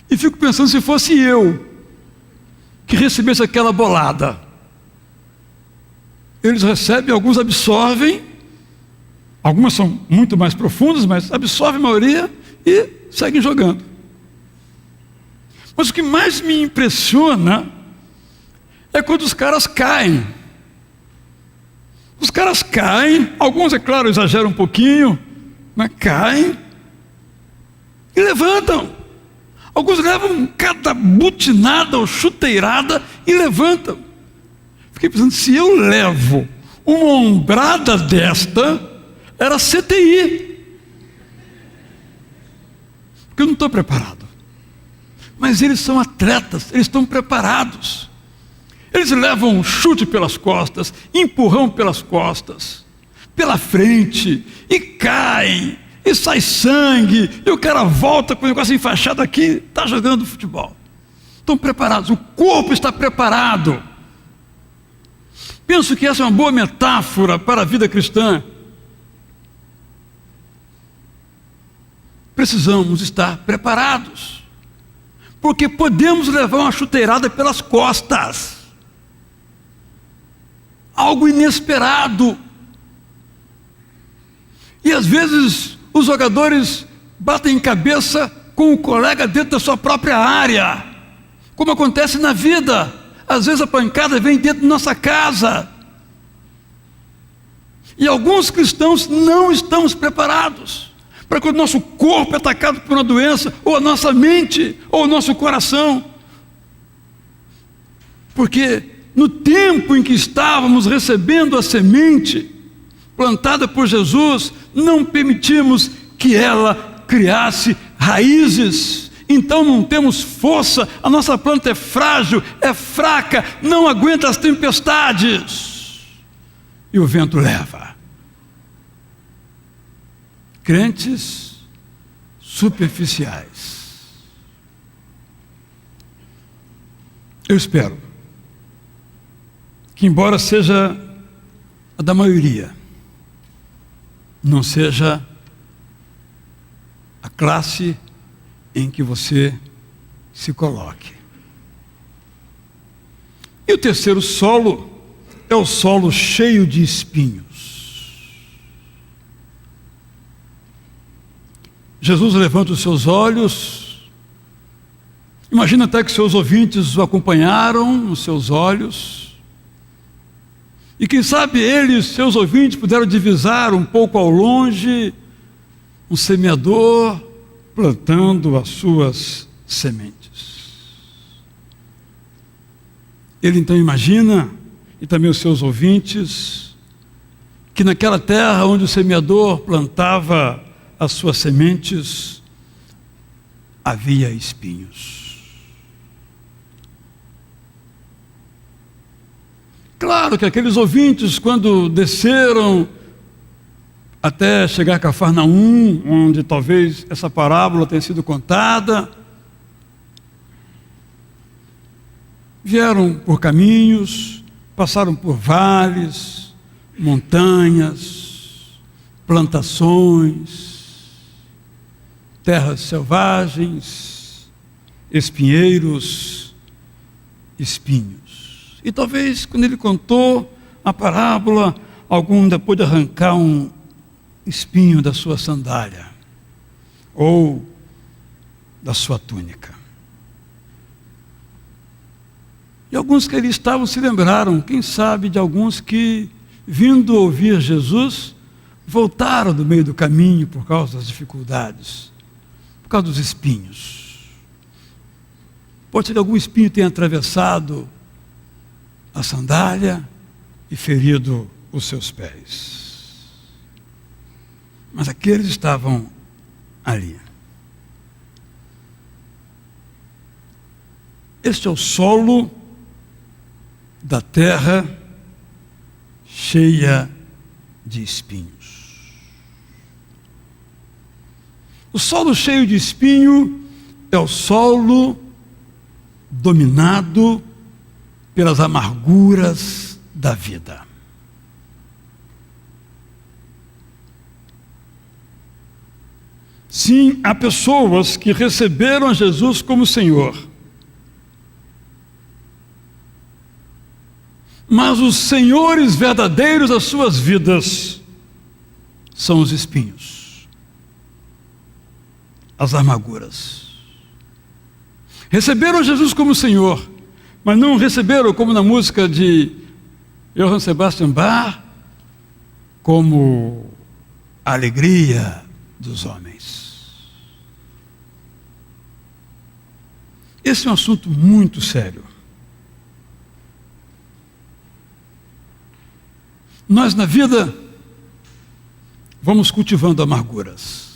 E fico pensando, se fosse eu que recebesse aquela bolada. Eles recebem, alguns absorvem, algumas são muito mais profundas, mas absorvem a maioria e seguem jogando. Mas o que mais me impressiona é quando os caras caem. Os caras caem, alguns, é claro, exageram um pouquinho, mas caem e levantam. Alguns levam cada butinada ou chuteirada e levantam. Fiquei pensando, se eu levo uma ombrada desta, era CTI. Porque eu não estou preparado. Mas eles são atletas, eles estão preparados. Eles levam um chute pelas costas, empurrão pelas costas, pela frente, e caem, e sai sangue, e o cara volta com o negócio enfaixado aqui, está jogando futebol. Estão preparados, o corpo está preparado. Penso que essa é uma boa metáfora para a vida cristã. Precisamos estar preparados, porque podemos levar uma chuteirada pelas costas, algo inesperado, e às vezes os jogadores batem cabeça com o colega dentro da sua própria área, como acontece na vida. Às vezes a pancada vem dentro da nossa casa, e alguns cristãos não estamos preparados para quando o nosso corpo é atacado por uma doença, ou a nossa mente, ou o nosso coração. Porque no tempo em que estávamos recebendo a semente plantada por Jesus, não permitimos que ela criasse raízes. Então não temos força, a nossa planta é frágil, é fraca, não aguenta as tempestades. E o vento leva. Crentes superficiais. Eu espero que, embora seja a da maioria, não seja a classe em que você se coloque. E o terceiro solo é o solo cheio de espinhos. Jesus levanta os seus olhos, imagina até que seus ouvintes o acompanharam nos seus olhos, e quem sabe eles, seus ouvintes, puderam divisar um pouco ao longe um semeador plantando as suas sementes. Ele então imagina, e também os seus ouvintes, que naquela terra onde o semeador plantava as suas sementes, havia espinhos. Claro que aqueles ouvintes, quando desceram até chegar a Cafarnaum, onde talvez essa parábola tenha sido contada, vieram por caminhos, passaram por vales, montanhas, plantações, terras selvagens, espinheiros, espinhos. E talvez quando ele contou a parábola, algum ainda pôde arrancar um espinho da sua sandália ou da sua túnica. E alguns que ali estavam se lembraram, quem sabe, de alguns que, vindo ouvir Jesus, voltaram do meio do caminho por causa das dificuldades, por causa dos espinhos. Pode ser que algum espinho tenha atravessado a sandália e ferido os seus pés. Mas aqueles estavam ali. Este é o solo da terra cheia de espinhos. O solo cheio de espinho é o solo dominado pelas amarguras da vida. Sim, há pessoas que receberam Jesus como Senhor, mas os senhores verdadeiros das suas vidas são os espinhos, as amarguras. Receberam Jesus como Senhor, mas não receberam, como na música de Johann Sebastian Bach, como a alegria dos homens. Esse é um assunto muito sério. Nós, na vida, vamos cultivando amarguras.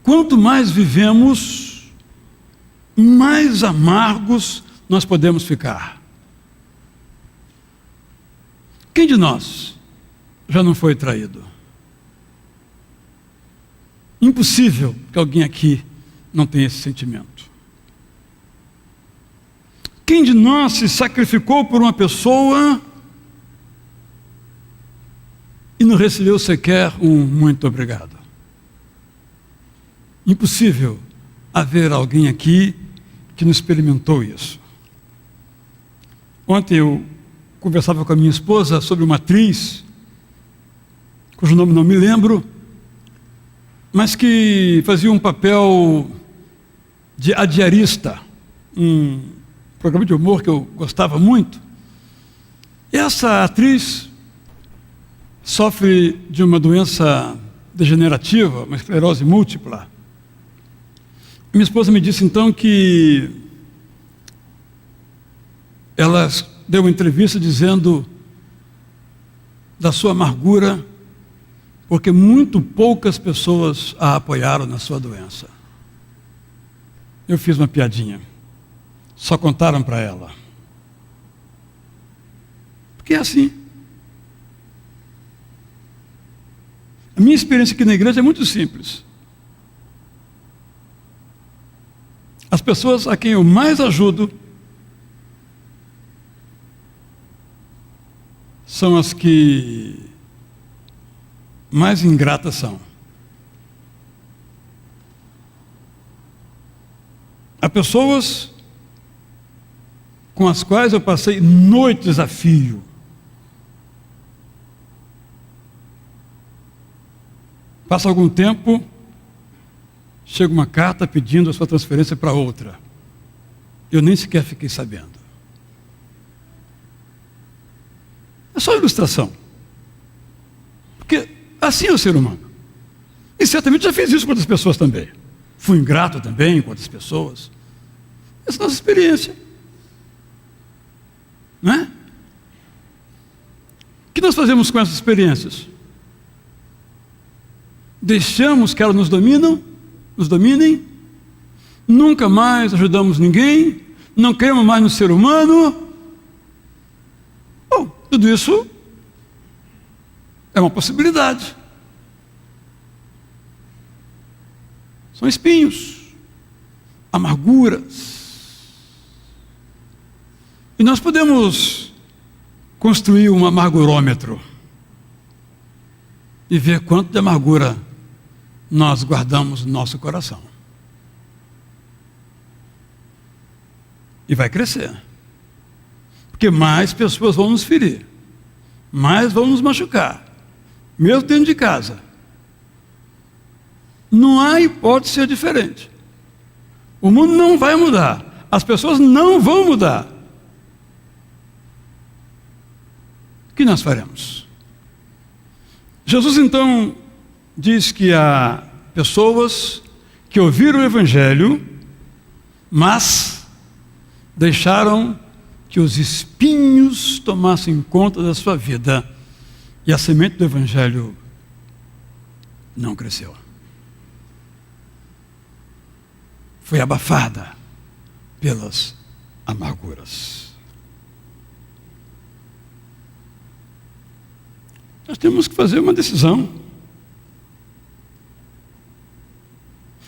Quanto mais vivemos, mais amargos nós podemos ficar. Quem de nós já não foi traído? Impossível que alguém aqui não tenha esse sentimento. Quem de nós se sacrificou por uma pessoa e não recebeu sequer um muito obrigado? Impossível haver alguém aqui que não experimentou isso. Ontem eu conversava com a minha esposa sobre uma atriz, cujo nome não me lembro, mas que fazia um papel de diarista, um programa de humor que eu gostava muito. E essa atriz sofre de uma doença degenerativa, uma esclerose múltipla. Minha esposa me disse então que ela deu uma entrevista dizendo da sua amargura, porque muito poucas pessoas a apoiaram na sua doença. Eu fiz uma piadinha. Só contaram para ela. Porque é assim. A minha experiência aqui na igreja é muito simples. As pessoas a quem eu mais ajudo são as que mais ingratas são. Há pessoas com as quais eu passei noites a fio. Passa algum tempo, chega uma carta pedindo a sua transferência para outra. Eu nem sequer fiquei sabendo. É só ilustração. Porque assim é o ser humano. E certamente já fiz isso com outras pessoas também. Fui ingrato também com outras pessoas. Essa é a nossa experiência. Não é? O que nós fazemos com essas experiências? Deixamos que elas nos dominem, nunca mais ajudamos ninguém, não cremos mais no ser humano. Bom, tudo isso é uma possibilidade. São espinhos, amarguras. E nós podemos construir um amargurômetro e ver quanto de amargura nós guardamos no nosso coração. E vai crescer. Porque mais pessoas vão nos ferir, mais vão nos machucar, mesmo dentro de casa. Não há hipótese de ser diferente. O mundo não vai mudar, as pessoas não vão mudar. O que nós faremos? Jesus então diz que há pessoas que ouviram o Evangelho, mas deixaram que os espinhos tomassem conta da sua vida e a semente do Evangelho não cresceu. Foi abafada pelas amarguras. Nós temos que fazer uma decisão.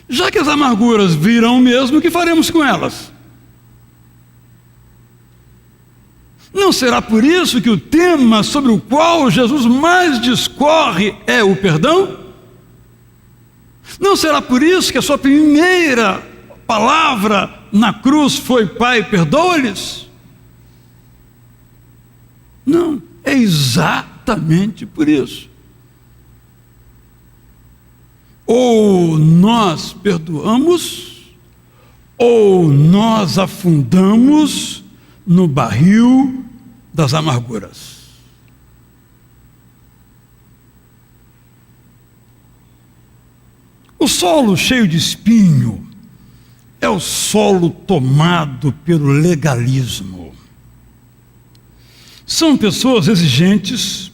Já que as amarguras virão mesmo, o que faremos com elas? Não será por isso que o tema sobre o qual Jesus mais discorre é o perdão? Não será por isso que a sua primeira palavra na cruz foi: Pai, perdoa-lhes? Não, é exatamente por isso. Ou nós perdoamos, ou nós afundamos no barril das amarguras. O solo cheio de espinho é o solo tomado pelo legalismo. São pessoas exigentes,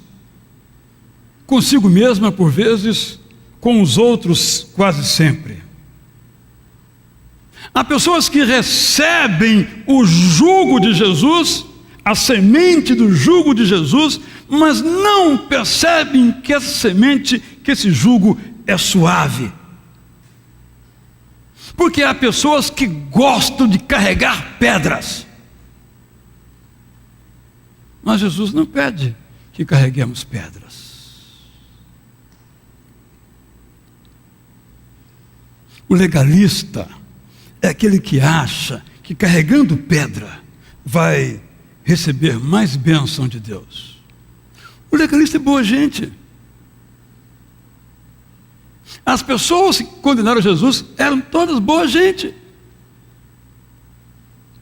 consigo mesma por vezes, com os outros quase sempre. Há pessoas que recebem o jugo de Jesus, a semente do jugo de Jesus, mas não percebem que essa semente, que esse jugo é suave. Porque há pessoas que gostam de carregar pedras. Mas Jesus não pede que carreguemos pedras. O legalista é aquele que acha que carregando pedra vai receber mais bênção de Deus. O legalista é boa gente. As pessoas que condenaram Jesus eram todas boa gente.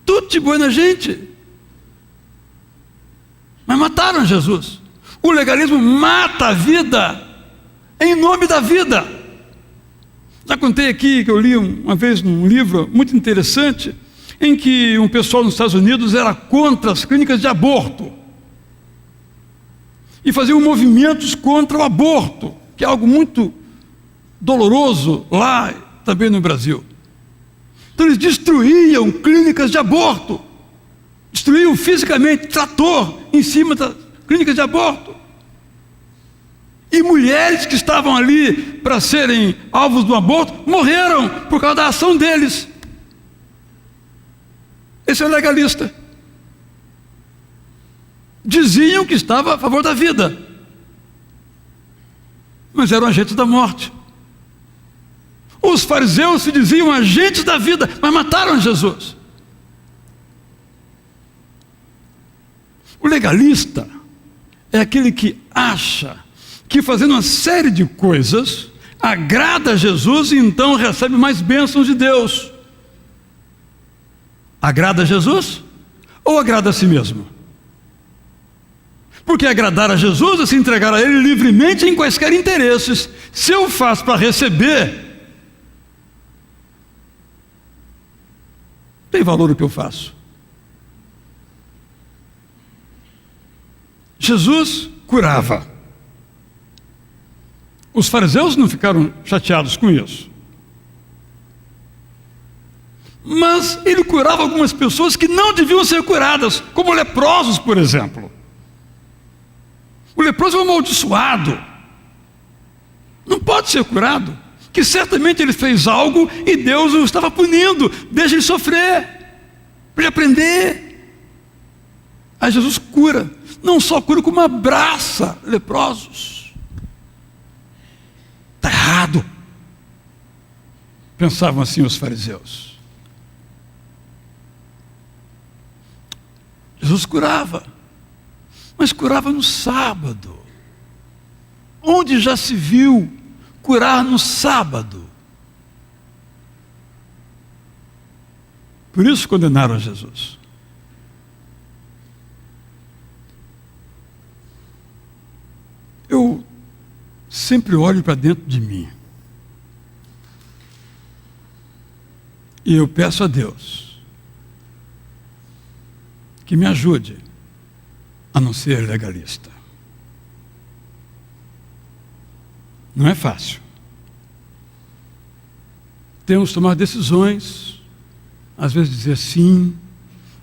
Tudo de boa gente. Mas mataram Jesus. O legalismo mata a vida em nome da vida. Já contei aqui que eu li uma vez num livro muito interessante, em que um pessoal nos Estados Unidos era contra as clínicas de aborto. E faziam movimentos contra o aborto, que é algo muito doloroso lá também no Brasil. Então eles destruíam clínicas de aborto. Destruíam fisicamente, trator em cima das clínicas de aborto. E mulheres que estavam ali para serem alvos do aborto morreram por causa da ação deles. Esse é o legalista. Diziam que estava a favor da vida, mas eram agentes da morte. Os fariseus se diziam agentes da vida, mas mataram Jesus. O legalista é aquele que acha que fazendo uma série de coisas agrada a Jesus e então recebe mais bênçãos de Deus. Agrada a Jesus ou agrada a si mesmo? Porque agradar a Jesus é se entregar a Ele livremente em quaisquer interesses. Se eu faço para receber, tem valor o que eu faço. Jesus curava. Os fariseus não ficaram chateados com isso. Mas ele curava algumas pessoas que não deviam ser curadas, como leprosos, por exemplo. O leproso é um amaldiçoado. Não pode ser curado. Que certamente ele fez algo e Deus o estava punindo. Deixa ele sofrer, para ele aprender. Aí Jesus cura. Não só cura, como abraça leprosos. Está errado. Pensavam assim os fariseus. Jesus curava, mas curava no sábado. Onde já se viu curar no sábado? Por isso condenaram a Jesus. Eu sempre olho para dentro de mim e eu peço a Deus que me ajude a não ser legalista. Não é fácil. Temos que tomar decisões, às vezes dizer sim,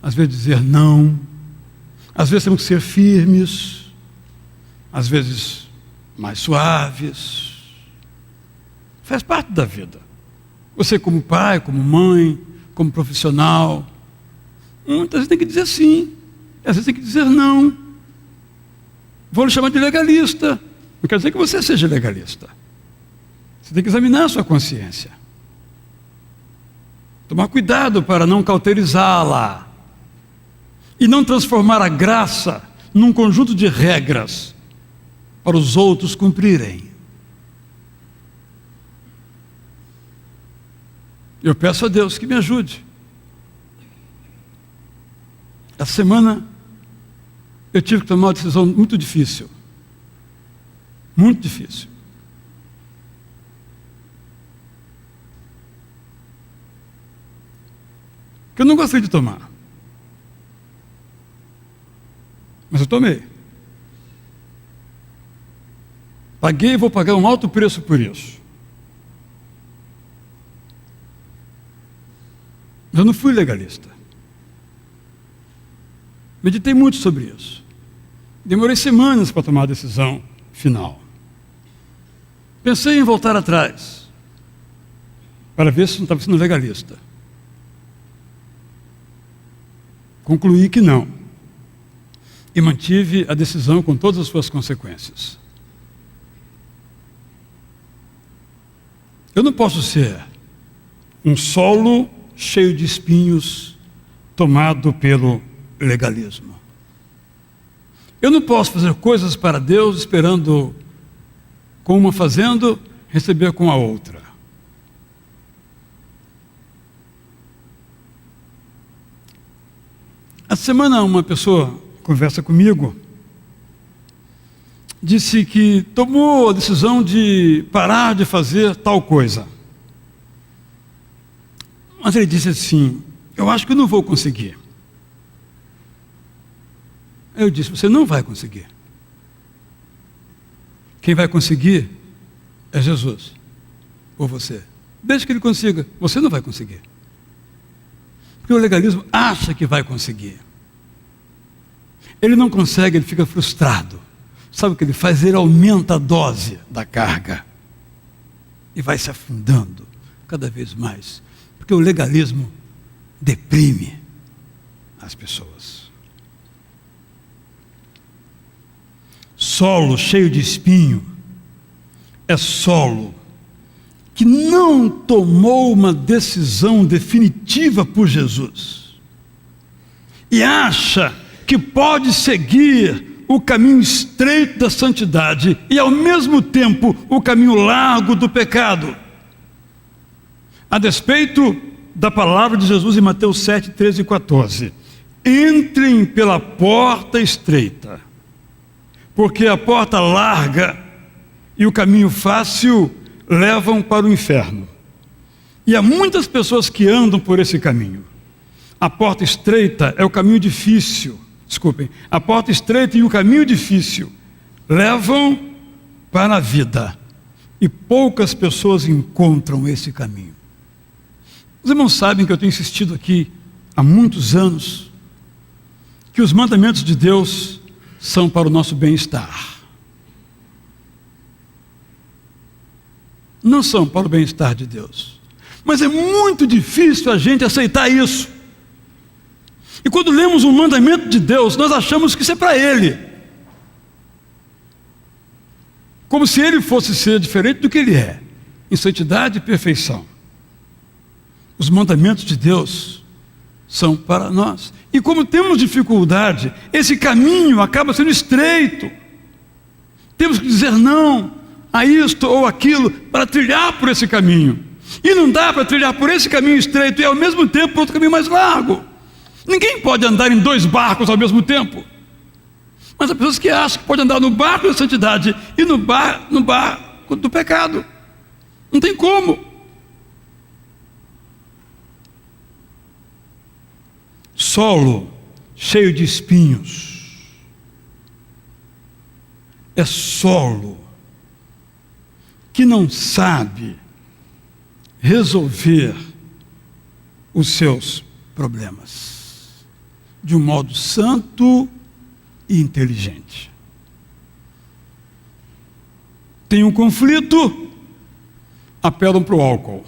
às vezes dizer não, às vezes temos que ser firmes, às vezes mais suaves. Faz parte da vida. Você como pai, como mãe, como profissional, muitas vezes tem que dizer sim, às vezes tem que dizer não. Vou lhe chamar de legalista. Não quer dizer que você seja legalista. Você tem que examinar a sua consciência. Tomar cuidado para não cauterizá-la. E não transformar a graça num conjunto de regras para os outros cumprirem. Eu peço a Deus que me ajude. Essa semana eu tive que tomar uma decisão muito difícil. Muito difícil. que eu não gostaria de tomar. Mas eu tomei. Paguei e vou pagar um alto preço por isso. Eu não fui legalista. Meditei muito sobre isso. Demorei semanas para tomar a decisão final. Pensei em voltar atrás, para ver se não estava sendo legalista. Concluí que não. E mantive a decisão com todas as suas consequências. Eu não posso ser um solo cheio de espinhos, tomado pelo legalismo. Eu não posso fazer coisas para Deus esperando, com uma fazendo, receber com a outra. Essa semana uma pessoa conversa comigo, disse que tomou a decisão de parar de fazer tal coisa. Mas ele disse assim: eu acho que eu não vou conseguir. Eu disse: você não vai conseguir. Quem vai conseguir é Jesus, ou você. Desde que ele consiga, você não vai conseguir. Porque o legalismo acha que vai conseguir. Ele não consegue, ele fica frustrado. Sabe o que ele faz? Ele aumenta a dose da carga e vai se afundando cada vez mais. Porque o legalismo deprime as pessoas. Solo cheio de espinho é solo que não tomou uma decisão definitiva por Jesus e acha que pode seguir o caminho estreito da santidade e ao mesmo tempo o caminho largo do pecado. A despeito da palavra de Jesus em Mateus 7, 13 e 14: entrem pela porta estreita, porque a porta larga e o caminho fácil levam para o inferno. E há muitas pessoas que andam por esse caminho. A porta estreita é o caminho difícil. A porta estreita e o caminho difícil levam para a vida. E poucas pessoas encontram esse caminho. Os irmãos sabem que eu tenho insistido aqui há muitos anos que os mandamentos de Deus são para o nosso bem-estar. Não são para o bem-estar de Deus. Mas é muito difícil a gente aceitar isso. E quando lemos um mandamento de Deus, nós achamos que isso é para Ele. Como se Ele fosse ser diferente do que Ele é, em santidade e perfeição. Os mandamentos de Deus são para nós. E como temos dificuldade, esse caminho acaba sendo estreito. Temos que dizer não a isto ou aquilo para trilhar por esse caminho. E não dá para trilhar por esse caminho estreito e ao mesmo tempo por outro caminho mais largo. Ninguém pode andar em 2 barcos ao mesmo tempo. Mas há pessoas que acham que pode andar no barco da santidade e no barco do pecado. Não tem como. Solo cheio de espinhos é solo que não sabe resolver os seus problemas de um modo santo e inteligente. Tem um conflito, apelam para o álcool.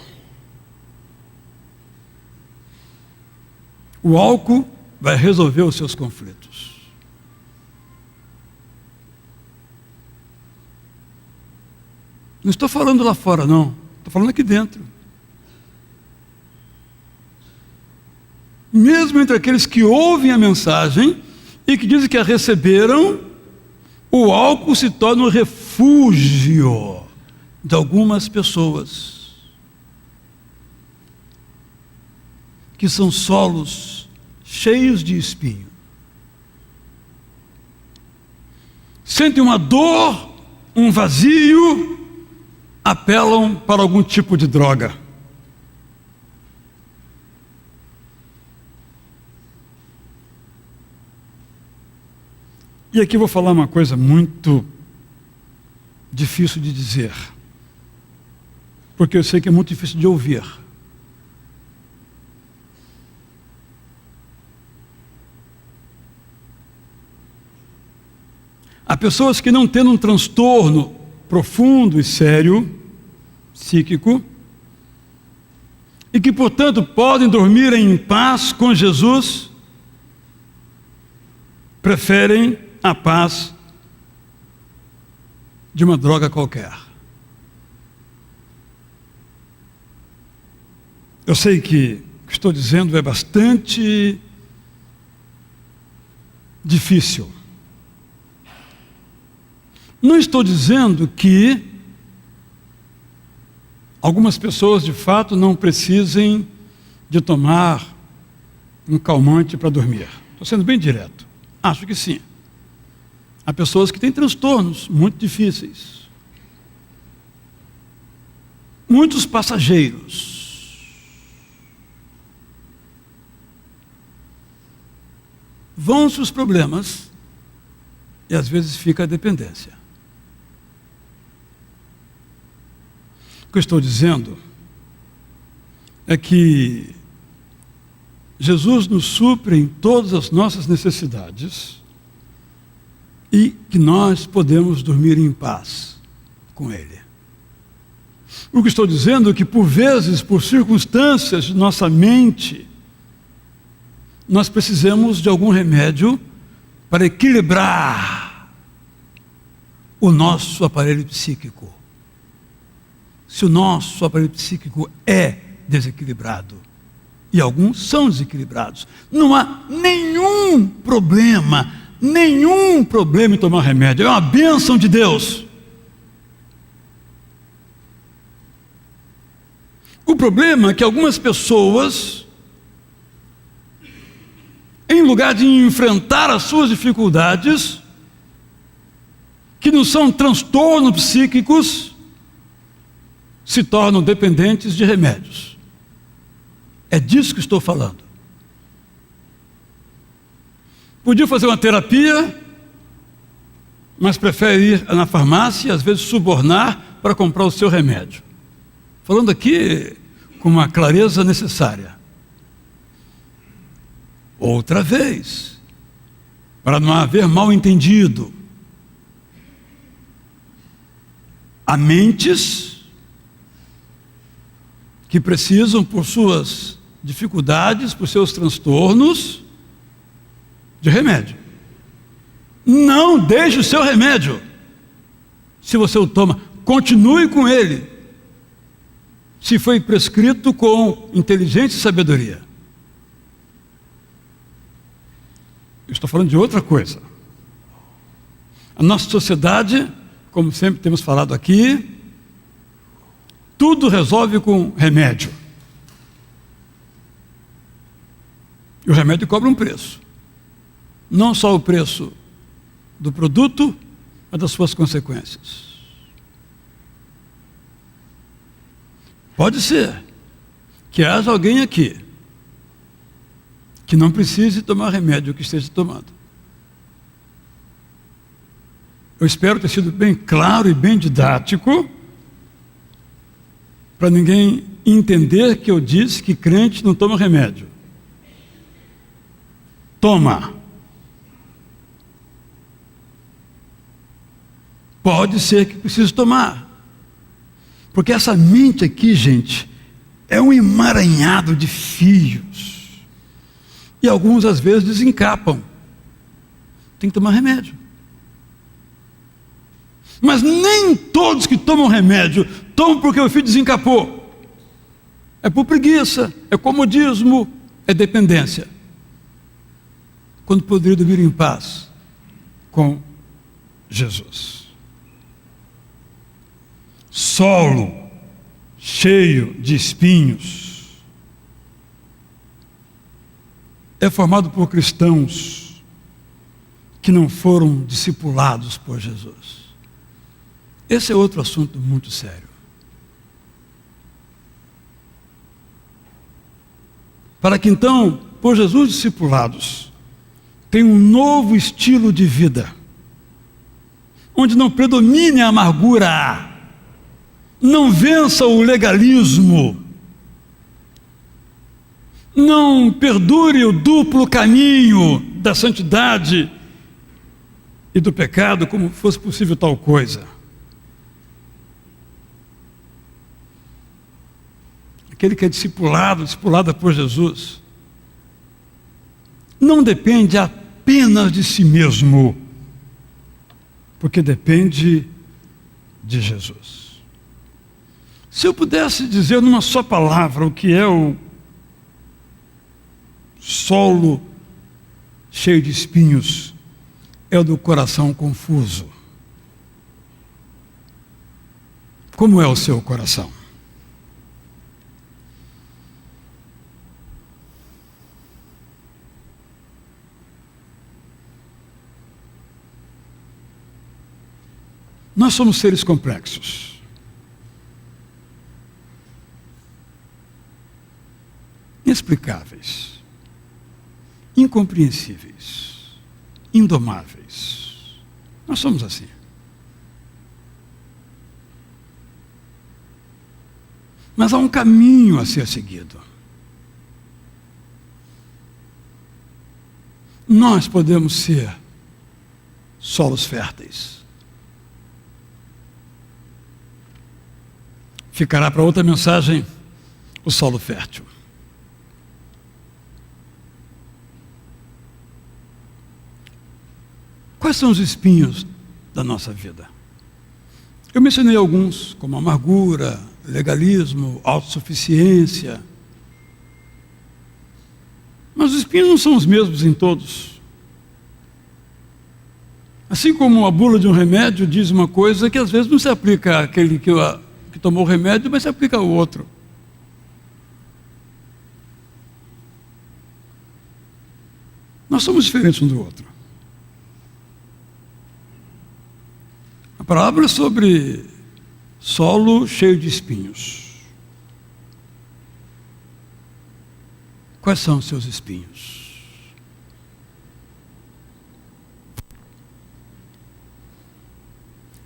O álcool vai resolver os seus conflitos. Não estou falando lá fora, não. Estou falando aqui dentro. Mesmo entre aqueles que ouvem a mensagem e que dizem que a receberam, o álcool se torna um refúgio de algumas pessoas que são solos cheios de espinho. Sentem uma dor, um vazio, apelam para algum tipo de droga. E aqui eu vou falar uma coisa muito difícil de dizer, porque eu sei que é muito difícil de ouvir. Há pessoas que não têm um transtorno profundo e sério, psíquico, e que, portanto, podem dormir em paz com Jesus, preferem a paz de uma droga qualquer. Eu sei que o que estou dizendo é bastante difícil. Não estou dizendo que algumas pessoas de fato não precisem de tomar um calmante para dormir. Estou sendo bem direto. Acho que sim. Há pessoas que têm transtornos muito difíceis. Muitos passageiros. Vão-se os problemas e às vezes fica a dependência. O que eu estou dizendo é que Jesus nos supre em todas as nossas necessidades e que nós podemos dormir em paz com Ele. O que estou dizendo é que, por vezes, por circunstâncias de nossa mente, nós precisamos de algum remédio para equilibrar o nosso aparelho psíquico. Se o nosso aparelho psíquico é desequilibrado, e alguns são desequilibrados, não há nenhum problema em tomar remédio. É uma bênção de Deus. O problema é que algumas pessoas, em lugar de enfrentar as suas dificuldades, que não são transtornos psíquicos, se tornam dependentes de remédios. É disso que estou falando. Podia fazer uma terapia, mas prefere ir na farmácia e às vezes subornar para comprar o seu remédio. Falando aqui com uma clareza necessária. Outra vez, para não haver mal entendido, há mentes que precisam, por suas dificuldades, por seus transtornos, de remédio. Não deixe o seu remédio. Se você o toma, continue com ele. Se foi prescrito com inteligência e sabedoria. Eu estou falando de outra coisa. A nossa sociedade, como sempre temos falado aqui, tudo resolve com remédio. E o remédio cobra um preço. Não só o preço do produto, mas das suas consequências. Pode ser que haja alguém aqui que não precise tomar remédio que esteja tomando. Eu espero ter sido bem claro e bem didático, para ninguém entender que eu disse que crente não toma remédio. Toma. Pode ser que precise tomar. Porque essa mente aqui, gente, é um emaranhado de fios. E alguns, às vezes, desencapam. Tem que tomar remédio. Mas nem todos que tomam remédio tomam porque o fio desencapou. É por preguiça, é comodismo, é dependência. Quando poderia dormir em paz com Jesus. Solo cheio de espinhos é formado por cristãos que não foram discipulados por Jesus. Esse é outro assunto muito sério. Para que então, por Jesus discipulados, tenham um novo estilo de vida, onde não predomine a amargura, não vença o legalismo, não perdure o duplo caminho da santidade e do pecado, como fosse possível tal coisa. Aquele que é discipulada por Jesus, não depende apenas de si mesmo, porque depende de Jesus. Se eu pudesse dizer numa só palavra o que é o solo cheio de espinhos, é o do coração confuso. Como é o seu coração? Nós somos seres complexos. Inexplicáveis, incompreensíveis, indomáveis. Nós somos assim. Mas há um caminho a ser seguido. Nós podemos ser solos férteis. Ficará para outra mensagem o solo fértil. Quais são os espinhos da nossa vida? Eu mencionei alguns, como amargura, legalismo, autossuficiência. Mas os espinhos não são os mesmos em todos. Assim como a bula de um remédio diz uma coisa que às vezes não se aplica àquele que tomou o remédio, mas se aplica ao outro. Nós somos diferentes um do outro. A palavra é sobre solo cheio de espinhos. Quais são os seus espinhos?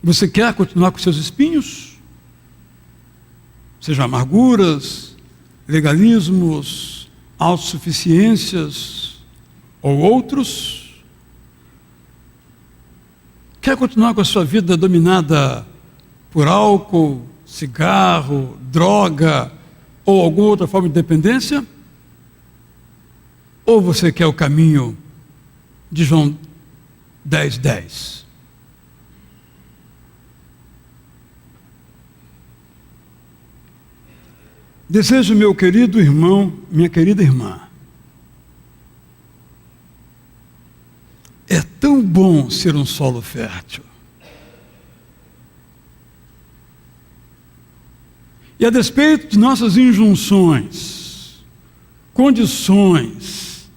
Você quer continuar com seus espinhos? Sejam amarguras, legalismos, autossuficiências ou outros? Quer continuar com a sua vida dominada por álcool, cigarro, droga ou alguma outra forma de dependência? Ou você quer o caminho de João 10:10? Desejo, meu querido irmão, minha querida irmã, é tão bom ser um solo fértil. E a despeito de nossas injunções, condições,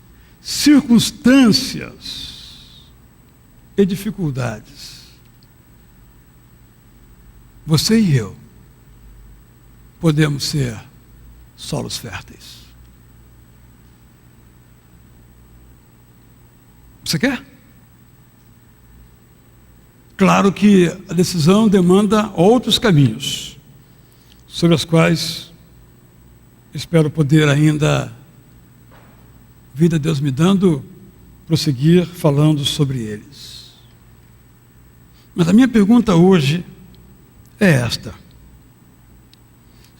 circunstâncias e dificuldades, você e eu podemos ser solos férteis. Você quer? Claro que a decisão demanda outros caminhos, sobre os quais espero poder ainda, vida Deus me dando, prosseguir falando sobre eles. Mas a minha pergunta hoje é esta: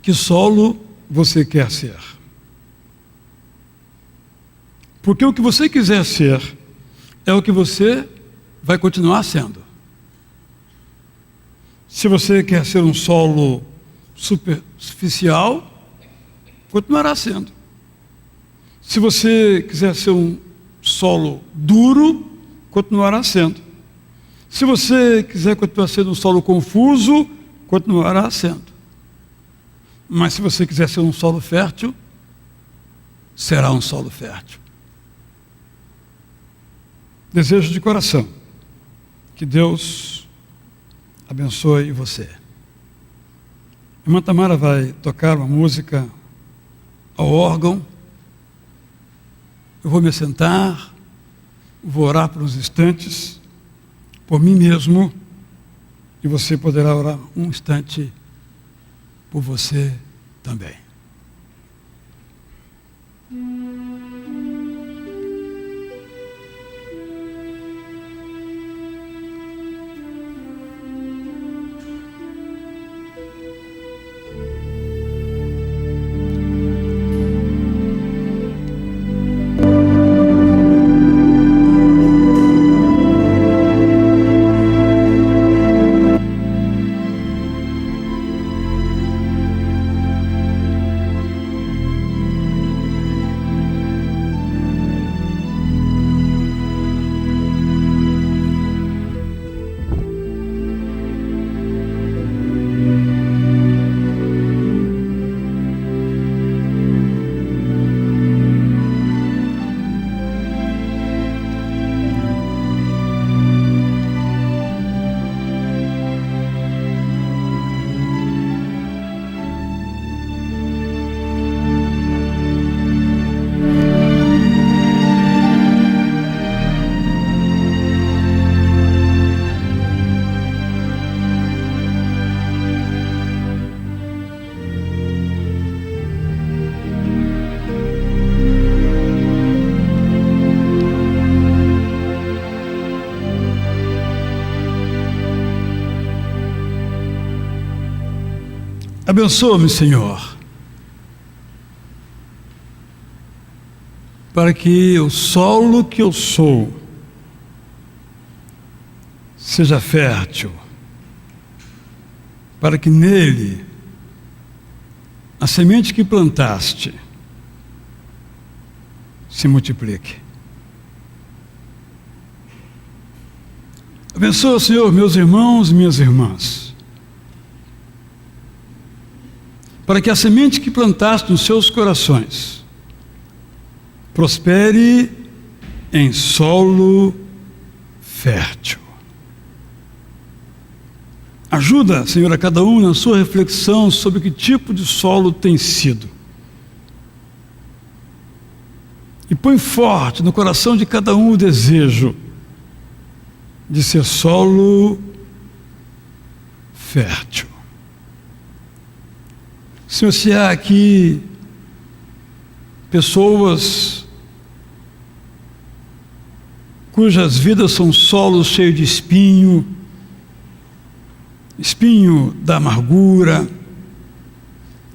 que solo você quer ser? Porque o que você quiser ser é o que você vai continuar sendo. Se você quer ser um solo superficial, continuará sendo. Se você quiser ser um solo duro, continuará sendo. Se você quiser continuar sendo um solo confuso, continuará sendo. Mas se você quiser ser um solo fértil, será um solo fértil. Desejo de coração que Deus abençoe você. A irmã Tamara vai tocar uma música ao órgão. Eu vou me sentar, vou orar por uns instantes, por mim mesmo E você poderá orar um instante por você também. Abençoa-me, Senhor, para que o solo que eu sou seja fértil, para que nele a semente que plantaste se multiplique. Abençoa, Senhor, meus irmãos e minhas irmãs, para que a semente que plantaste nos seus corações prospere em solo fértil. Ajuda, Senhor, a cada um na sua reflexão sobre que tipo de solo tem sido. E põe forte no coração de cada um o desejo de ser solo fértil. Senhor, se há aqui pessoas cujas vidas são solos cheios de espinho, espinho da amargura,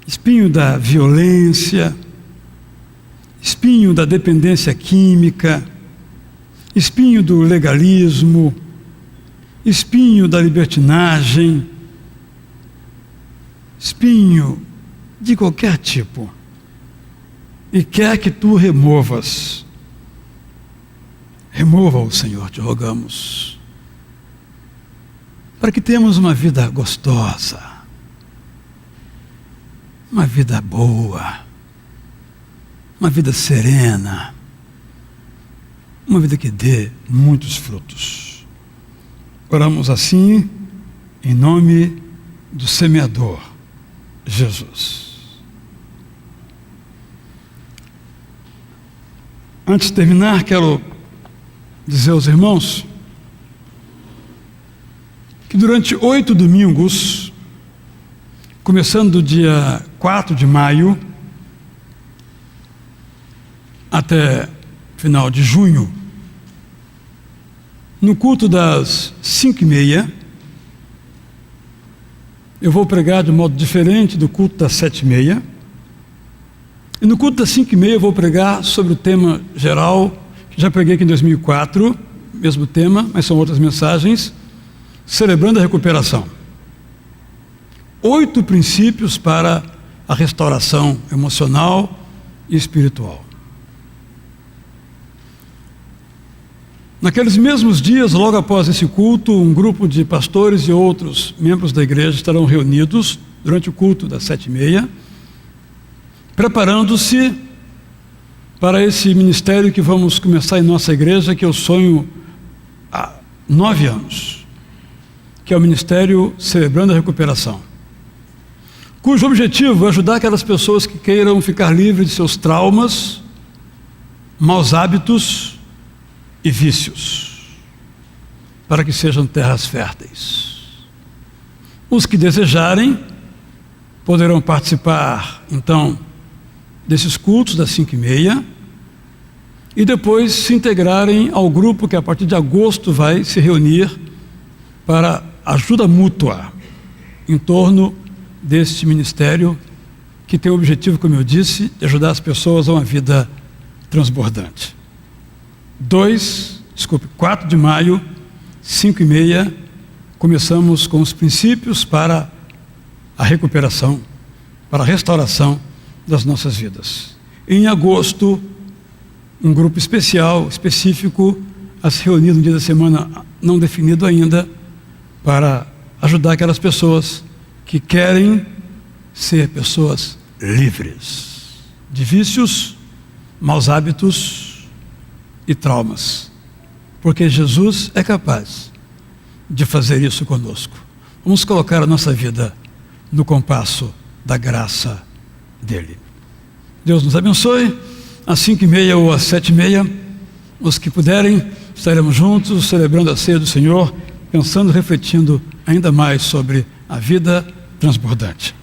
espinho da violência, espinho da dependência química, espinho do legalismo, espinho da libertinagem, espinho de qualquer tipo, e quer que tu removas. Remova-o, Senhor, te rogamos, para que tenhamos uma vida gostosa, uma vida boa, uma vida serena, uma vida que dê muitos frutos. Oramos assim, em nome do semeador, Jesus. Antes de terminar, quero dizer aos irmãos que durante 8 domingos, começando do dia 4 de maio até final de junho, no culto das 5h30, eu vou pregar de modo diferente do culto das 7h30. E no culto das 5h30 eu vou pregar sobre o tema geral, que já preguei aqui em 2004, mesmo tema, mas são outras mensagens, celebrando a recuperação. 8 princípios para a restauração emocional e espiritual. Naqueles mesmos dias, logo após esse culto, um grupo de pastores e outros membros da igreja estarão reunidos durante o culto das 7h30, preparando-se para esse ministério que vamos começar em nossa igreja, que eu sonho há 9 anos, que é o Ministério Celebrando a Recuperação, cujo objetivo é ajudar aquelas pessoas que queiram ficar livres de seus traumas, maus hábitos e vícios, para que sejam terras férteis. Os que desejarem poderão participar, então, desses cultos das 5h30 e depois se integrarem ao grupo que a partir de agosto vai se reunir para ajuda mútua em torno deste ministério que tem o objetivo, como eu disse, de ajudar as pessoas a uma vida transbordante. 4 de maio, 5h30, começamos com os princípios para a recuperação, para a restauração das nossas vidas. Em agosto, um grupo específico, a se reunir no dia da semana não definido ainda, para ajudar aquelas pessoas que querem ser pessoas livres de vícios, maus hábitos e traumas. Porque Jesus é capaz de fazer isso conosco. Vamos colocar a nossa vida no compasso da graça dele. Deus nos abençoe. Às 5h30 ou às 7h30, os que puderem, estaremos juntos celebrando a ceia do Senhor, pensando, refletindo ainda mais sobre a vida transbordante.